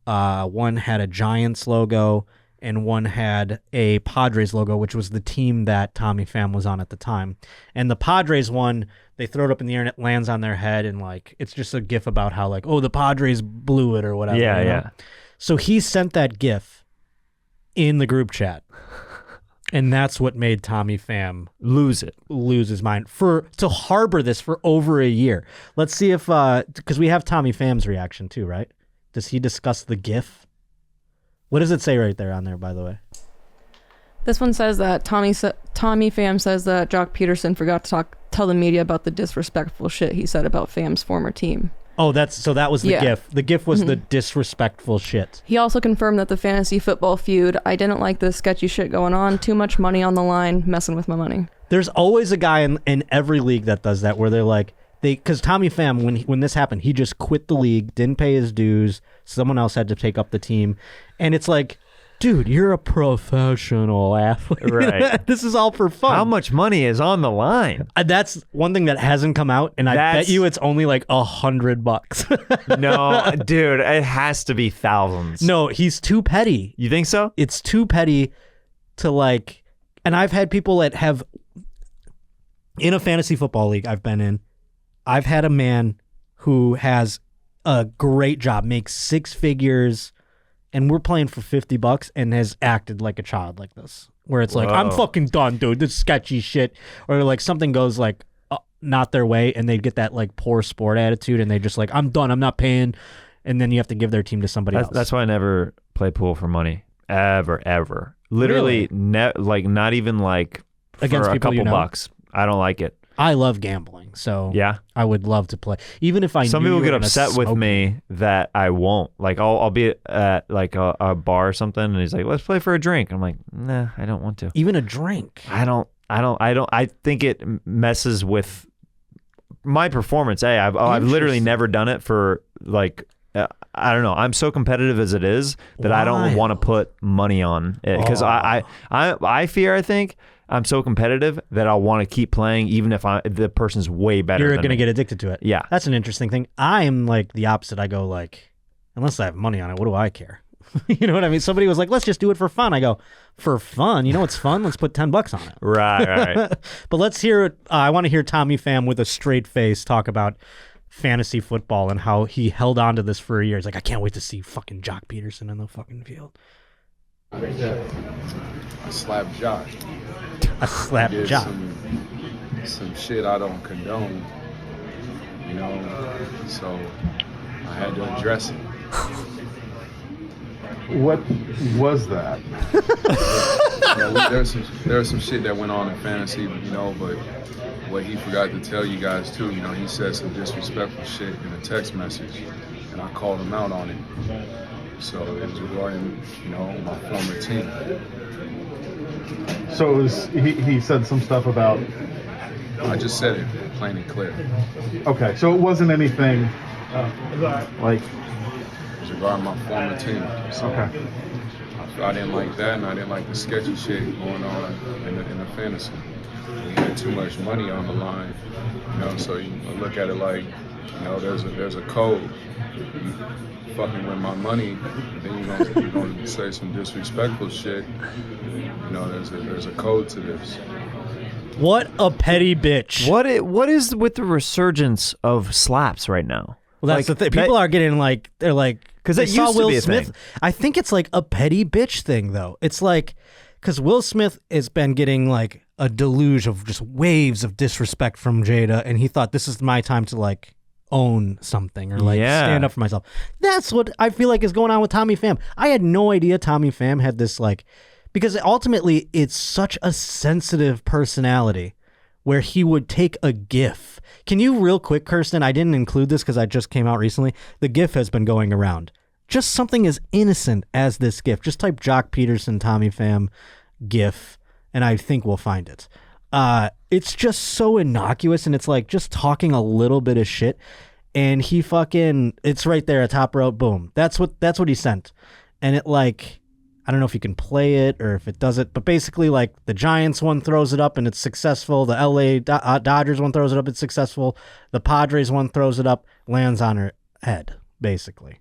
Speaker 1: one had a Giants logo, and one had a Padres logo, which was the team that Tommy Pham was on at the time. And the Padres one, they throw it up in the air and it lands on their head, and like it's just a GIF about how like, oh, the Padres blew it or whatever.
Speaker 2: Yeah,
Speaker 1: you know?
Speaker 2: yeah.
Speaker 1: So he sent that GIF in the group chat, and that's what made Tommy Pham lose his mind to harbor this for over a year. Let's see if because we have Tommy Pham's reaction too, right? Does he discuss the GIF? What does it say right there on there, by the way?
Speaker 4: This one says that Tommy Pham says that Jock Peterson forgot to tell the media about the disrespectful shit he said about Pham's former team.
Speaker 1: Oh, that was the GIF. The GIF was the disrespectful shit.
Speaker 4: He also confirmed that the fantasy football feud, I didn't like this sketchy shit going on, too much money on the line, messing with my money.
Speaker 1: There's always a guy in every league that does that, where they're like, because Tommy Pham, when this happened, he just quit the league, didn't pay his dues, someone else had to take up the team, and it's like, dude, you're a professional athlete.
Speaker 2: Right.
Speaker 1: This is all for fun.
Speaker 2: How much money is on the line?
Speaker 1: That's one thing that hasn't come out, and I bet you it's only like $100.
Speaker 2: No, dude, it has to be thousands.
Speaker 1: No, he's too petty.
Speaker 2: You think so?
Speaker 1: It's too petty to like, and I've had people that have, in a fantasy football league I've been in, I've had a man who has a great job, makes 6 figures, and we're playing for $50 and has acted like a child like this, where it's like, I'm fucking done, dude. This sketchy shit. Or like something goes like not their way and they get that like poor sport attitude and they just like, I'm done. I'm not paying. And then you have to give their team to somebody else.
Speaker 2: That's why I never play pool for money. Ever. Literally, like not even like
Speaker 1: against
Speaker 2: for a
Speaker 1: people
Speaker 2: couple bucks. I don't like it.
Speaker 1: I love gambling, so
Speaker 2: yeah, I
Speaker 1: would love to play. Even if I
Speaker 2: some
Speaker 1: knew
Speaker 2: people
Speaker 1: you
Speaker 2: get
Speaker 1: were
Speaker 2: upset with me that I won't. Like I'll be at like a bar or something, and he's like, "Let's play for a drink." I'm like, "Nah, I don't want to."
Speaker 1: Even a drink.
Speaker 2: I think it messes with my performance. Hey, I've literally never done it for like. I don't know. I'm so competitive as it is that I don't want to put money on it because I fear. I think I'm so competitive that I'll want to keep playing even if the person's way better.
Speaker 1: You're going to get addicted to it.
Speaker 2: Yeah,
Speaker 1: that's an interesting thing. I'm like the opposite. I go like, unless I have money on it, what do I care? You know what I mean? Somebody was like, let's just do it for fun. I go, for fun? You know what's fun? Let's put $10 on it.
Speaker 2: Right.
Speaker 1: But let's hear it. I want to hear Tommy Pham with a straight face talk about fantasy football and how he held on to this for a year. He's like, I can't wait to see fucking Jock Peterson in the fucking field.
Speaker 8: I slapped Jock.
Speaker 1: I slapped Jock.
Speaker 8: Some shit I don't condone, you know, so I had to address it.
Speaker 9: What was that?
Speaker 8: There was some shit that went on in fantasy, you know, but what he forgot to tell you guys too, you know, he said some disrespectful shit in a text message, and I called him out on it. So it was regarding, you know, my former team.
Speaker 9: So it was he said some stuff about.
Speaker 8: I just said it plain and clear.
Speaker 9: Okay, so it wasn't anything like.
Speaker 8: It was regarding my former team. So
Speaker 9: okay.
Speaker 8: I didn't like that, and I didn't like the sketchy shit going on in the fantasy. We had too much money on the line, you know. So you look at it like, you know, there's a code. You fucking with my money, then you're gonna say some disrespectful shit. You know, there's a code to this.
Speaker 1: What a petty bitch.
Speaker 2: What is with the resurgence of slaps right now?
Speaker 1: Well, that's the thing. People are getting like, they're like,
Speaker 2: because
Speaker 1: they
Speaker 2: that
Speaker 1: saw
Speaker 2: used
Speaker 1: Will
Speaker 2: to be a
Speaker 1: Smith.
Speaker 2: thing.
Speaker 1: I think it's like a petty bitch thing, though. It's like, because Will Smith has been getting like a deluge of just waves of disrespect from Jada, and he thought this is my time to like own something or like stand up for myself. That's what I feel like is going on with Tommy Pham. I had no idea Tommy Pham had this like, because ultimately it's such a sensitive personality where he would take a GIF. Can you real quick, Kirsten, I didn't include this because I just came out recently. The GIF has been going around. Just something as innocent as this GIF. Just type Jock Peterson, Tommy Pham GIF, and I think we'll find it. It's just so innocuous, and it's like just talking a little bit of shit, and he fucking, it's right there at top row, boom. That's what he sent. And it like, I don't know if you can play it or if it does it, but basically like the Giants one throws it up and it's successful. The LA Dodgers one throws it up, it's successful. The Padres one throws it up, lands on her head, basically.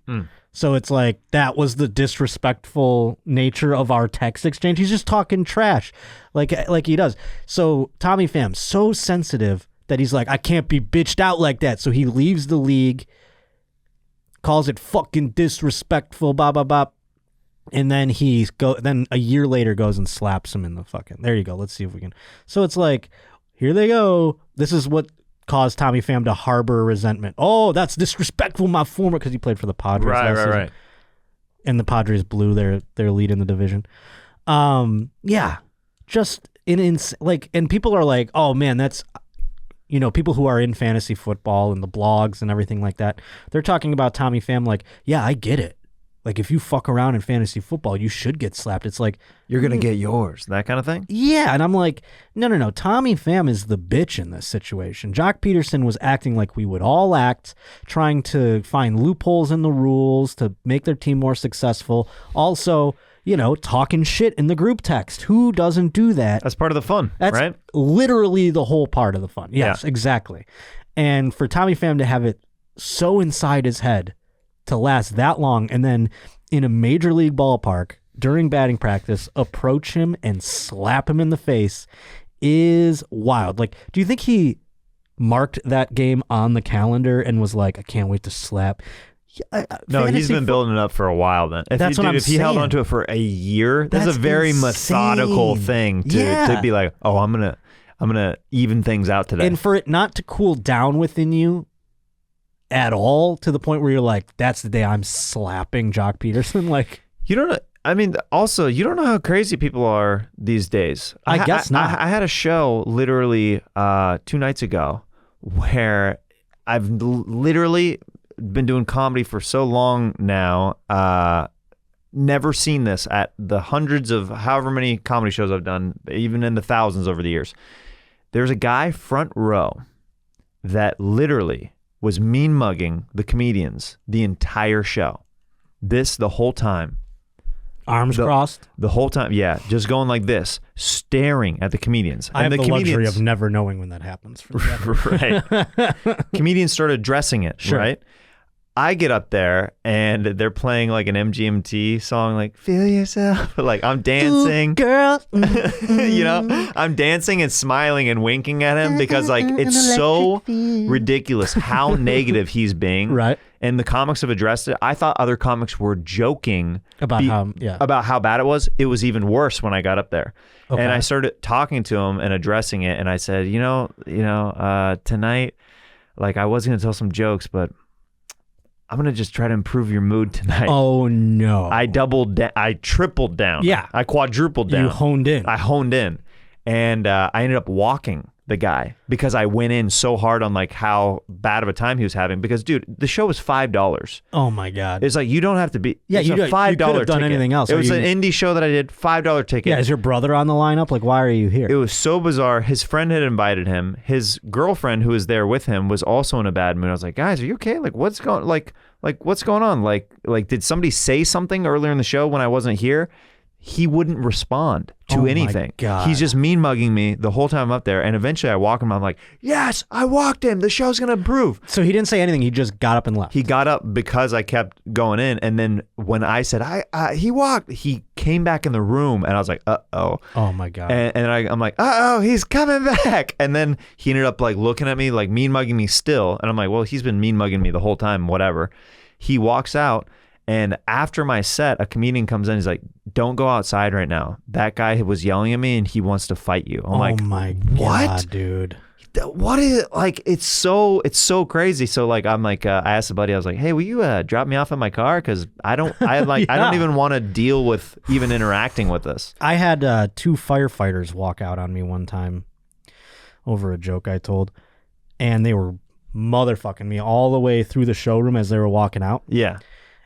Speaker 1: So it's like, that was the disrespectful nature of our text exchange. He's just talking trash like he does. So Tommy Pham, so sensitive that he's like, I can't be bitched out like that. So he leaves the league, calls it fucking disrespectful, blah, blah, blah. And then then a year later goes and slaps him in the fucking, there you go. Let's see if we can. So it's like, here they go. This is what caused Tommy Pham to harbor resentment. Oh, that's disrespectful, my former, because he played for the Padres last season. Right. And the Padres blew their lead in the division. Yeah, just like, and people are like, oh man, that's, you know, people who are in fantasy football and the blogs and everything like that, they're talking about Tommy Pham like, yeah, I get it. Like, if you fuck around in fantasy football, you should get slapped. It's like,
Speaker 2: you're going to get yours, that kind of thing?
Speaker 1: Yeah, and I'm like, no. Tommy Pham is the bitch in this situation. Jock Peterson was acting like we would all act, trying to find loopholes in the rules to make their team more successful. Also, you know, talking shit in the group text. Who doesn't do that?
Speaker 2: That's part of the fun,
Speaker 1: That's
Speaker 2: right?
Speaker 1: Literally the whole part of the fun. Yes, exactly. And for Tommy Pham to have it so inside his head to last that long, and then in a major league ballpark during batting practice approach him and slap him in the face is wild. Like, do you think he marked that game on the calendar and was like, I can't wait to slap?
Speaker 2: No, he's been building it up for a while then. If he held on to it for a year, that's a very methodical thing to be like, oh, I'm gonna even things out today.
Speaker 1: And for it not to cool down within you at all, to the point where you're like, that's the day I'm slapping Jock Peterson. Like,
Speaker 2: you don't know. I mean, also, you don't know how crazy people are these days.
Speaker 1: I guess not.
Speaker 2: I had a show literally 2 nights ago where I've literally been doing comedy for so long now. Never seen this at the hundreds of however many comedy shows I've done, even in the thousands over the years. There's a guy front row that literally was mean mugging the comedians the entire show. The whole time.
Speaker 1: Arms crossed?
Speaker 2: The whole time, yeah. Just going like this, staring at the comedians.
Speaker 1: I have the luxury of never knowing when that happens.
Speaker 2: Right. Comedians started addressing it, right? I get up there and they're playing like an MGMT song, like "Feel Yourself." Like I'm dancing,
Speaker 1: ooh, girl.
Speaker 2: You know, I'm dancing and smiling and winking at him because like it's so ridiculous how negative he's being.
Speaker 1: Right.
Speaker 2: And the comics have addressed it. I thought other comics were joking
Speaker 1: about
Speaker 2: how bad it was. It was even worse when I got up there, and I started talking to him and addressing it. And I said, tonight, like I was going to tell some jokes, but I'm going to just try to improve your mood tonight.
Speaker 1: Oh, no.
Speaker 2: I tripled down.
Speaker 1: Yeah.
Speaker 2: I quadrupled down.
Speaker 1: You honed in.
Speaker 2: I honed in. And I ended up walking the guy because I went in so hard on like how bad of a time he was having. Because, dude, the show was $5.
Speaker 1: Oh, my God.
Speaker 2: It's like, you don't have to be.
Speaker 1: Yeah,
Speaker 2: it's
Speaker 1: you
Speaker 2: a $5
Speaker 1: you could have done
Speaker 2: ticket.
Speaker 1: anything else.
Speaker 2: It was an indie show that I did, $5 ticket.
Speaker 1: Yeah, is your brother on the lineup? Like, why are you here?
Speaker 2: It was so bizarre. His friend had invited him. His girlfriend, who was there with him, was also in a bad mood. I was like, guys, are you okay? Like, what's going on? Like, did somebody say something earlier in the show when I wasn't here? He wouldn't respond to anything.
Speaker 1: My God.
Speaker 2: He's just mean mugging me the whole time I'm up there. And eventually I walk him. I'm like, yes, I walked him. The show's going to improve.
Speaker 1: So he didn't say anything. He just got up and left.
Speaker 2: He got up because I kept going in. And then when I said, he walked, he came back in the room, and I was like, uh-oh.
Speaker 1: Oh, my God.
Speaker 2: And I'm like, uh-oh, he's coming back. And then he ended up like looking at me, like mean mugging me still. And I'm like, well, he's been mean mugging me the whole time, whatever. He walks out, and after my set, a comedian comes in. He's like, don't go outside right now. That guy was yelling at me, and he wants to fight you. I'm like,
Speaker 1: my
Speaker 2: what?
Speaker 1: God, dude.
Speaker 2: What is it? Like, it's so crazy. So like, I'm like, I asked a buddy, I was like, hey, will you drop me off in my car? Cause I don't even want to deal with even interacting with this.
Speaker 1: I had 2 firefighters walk out on me one time over a joke I told, and they were motherfucking me all the way through the showroom as they were walking out.
Speaker 2: Yeah.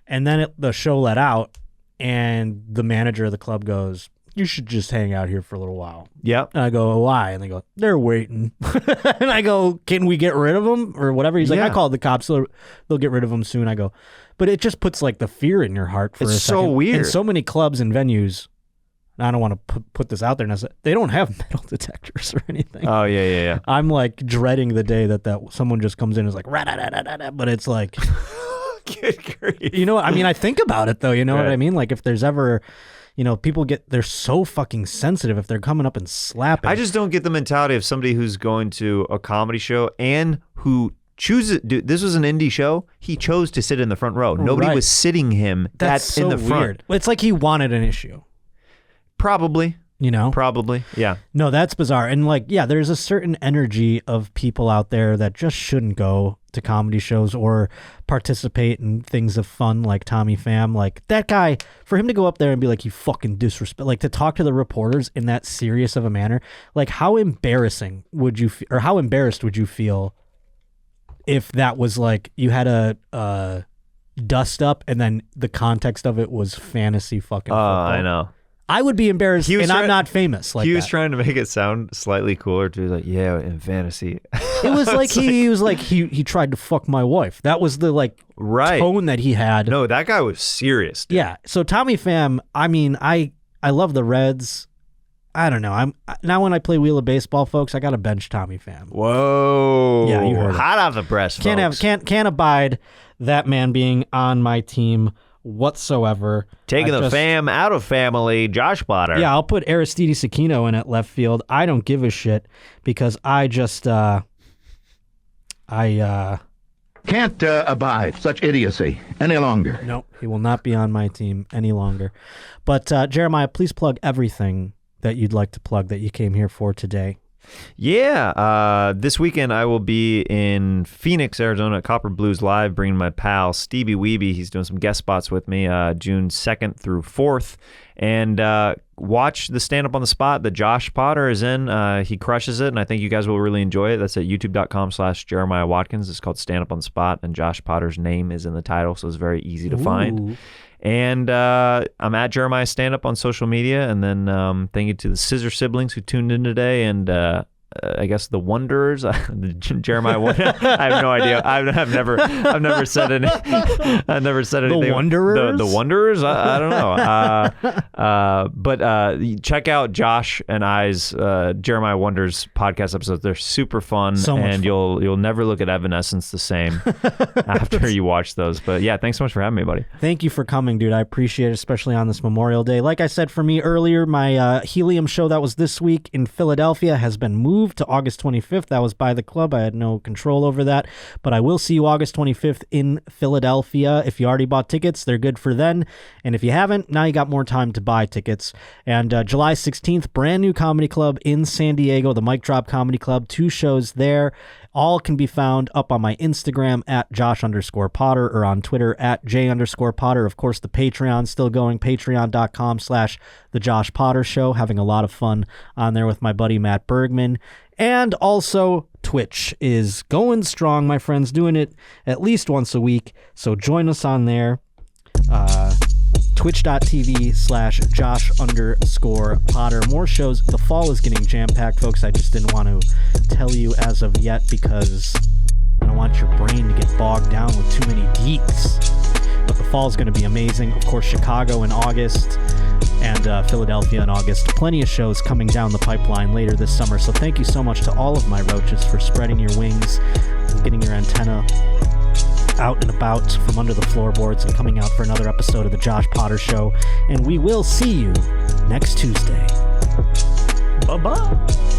Speaker 1: And then the show let out, and the manager of the club goes, you should just hang out here for a little while.
Speaker 2: Yep.
Speaker 1: And I go, why? And they go, they're waiting. And I go, can we get rid of them or whatever? He's like, I called the cops. They'll get rid of them soon. I go, but it just puts like the fear in your heart for a second.
Speaker 2: It's so weird.
Speaker 1: And so many clubs and venues, and I don't want to put this out there, they don't have metal detectors or anything.
Speaker 2: Oh, yeah.
Speaker 1: I'm like dreading the day that someone just comes in and is like, ra-da-da-da-da-da, but it's like, you know, I mean, I think about it though, you know what I mean? Like if there's ever... You know, people they're so fucking sensitive if they're coming up and slapping.
Speaker 2: I just don't get the mentality of somebody who's going to a comedy show and who chooses, dude, this was an indie show. He chose to sit in the front row. Nobody was sitting him
Speaker 1: That's so
Speaker 2: in the front.
Speaker 1: Weird. It's like he wanted an issue.
Speaker 2: Probably.
Speaker 1: You know?
Speaker 2: Probably, yeah.
Speaker 1: No, that's bizarre. And like, yeah, there's a certain energy of people out there that just shouldn't go to comedy shows or participate in things of fun like Tommy Pham. Like that guy, for him to go up there and be like, you fucking disrespect, like to talk to the reporters in that serious of a manner, like how embarrassing would you, or how embarrassed would you feel if that was like, you had a dust up and then the context of it was fantasy fucking football.
Speaker 2: I know.
Speaker 1: I would be embarrassed, and I'm not famous like that.
Speaker 2: He was trying to make it sound slightly cooler too, like, yeah, in fantasy.
Speaker 1: It was like he was like he tried to fuck my wife. That was the like tone that he had.
Speaker 2: No, that guy was serious, dude.
Speaker 1: Yeah. So Tommy Pham, I mean, I love the Reds. I don't know. Now when I play Wheel of Baseball, folks, I got to bench Tommy Pham.
Speaker 2: Whoa.
Speaker 1: Yeah, you heard it.
Speaker 2: Hot off the press, folks.
Speaker 1: Can't abide that man being on my team whatsoever.
Speaker 2: Taking the fam out of family, Josh Potter.
Speaker 1: Yeah, I'll put Aristides Aquino in at left field. I don't give a shit because I just
Speaker 10: can't abide such idiocy any longer.
Speaker 1: Nope, he will not be on my team any longer. But Jeremiah, please plug everything that you'd like to plug that you came here for today.
Speaker 2: Yeah, this weekend I will be in Phoenix, Arizona at Copper Blues Live, bringing my pal Stevie Weeby. He's doing some guest spots with me June 2nd through 4th. And watch the stand-up on the spot that Josh Potter is in. He crushes it, and I think you guys will really enjoy it. That's at youtube.com/Jeremiah Watkins. It's called Stand Up on the Spot, and Josh Potter's name is in the title, so it's very easy to find. And I'm at Jeremiah Stand Up on social media. And then thank you to the Scissor siblings who tuned in today. And I guess the Wanderers, Jeremiah. I have no idea. I've never said any. I've never said anything.
Speaker 1: The Wanderers.
Speaker 2: The Wanderers. I don't know. But check out Josh and I's Jeremiah Wonders podcast episodes. They're super fun, and you'll never look at Evanescence the same after you watch those. But yeah, thanks so much for having me, buddy.
Speaker 1: Thank you for coming, dude. I appreciate it, especially on this Memorial Day. Like I said, for me earlier, my Helium show that was this week in Philadelphia has been moved to August 25th. That was by the club. I had no control over that, but I will see you August 25th in Philadelphia. If you already bought tickets, they're good for then. And if you haven't, now you got more time to buy tickets. And July 16th, brand new comedy club in San Diego, the Mic Drop Comedy Club. 2 shows there. All can be found up on my Instagram at Josh_Potter or on Twitter at J_Potter. Of course, the Patreon's still going, patreon.com/The Josh Potter Show. Having a lot of fun on there with my buddy Matt Bergman. And also Twitch is going strong, my friends, doing it at least once a week. So join us on there. Twitch.tv/Josh_Potter. More shows. The fall is getting jam-packed, folks. I just didn't want to tell you as of yet because I don't want your brain to get bogged down with too many deets. But the fall is going to be amazing. Of course, Chicago in August and Philadelphia in August. Plenty of shows coming down the pipeline later this summer. So thank you so much to all of my roaches for spreading your wings and getting your antenna out and about from under the floorboards and coming out for another episode of The Josh Potter Show. And we will see you next Tuesday.
Speaker 2: Bye-bye.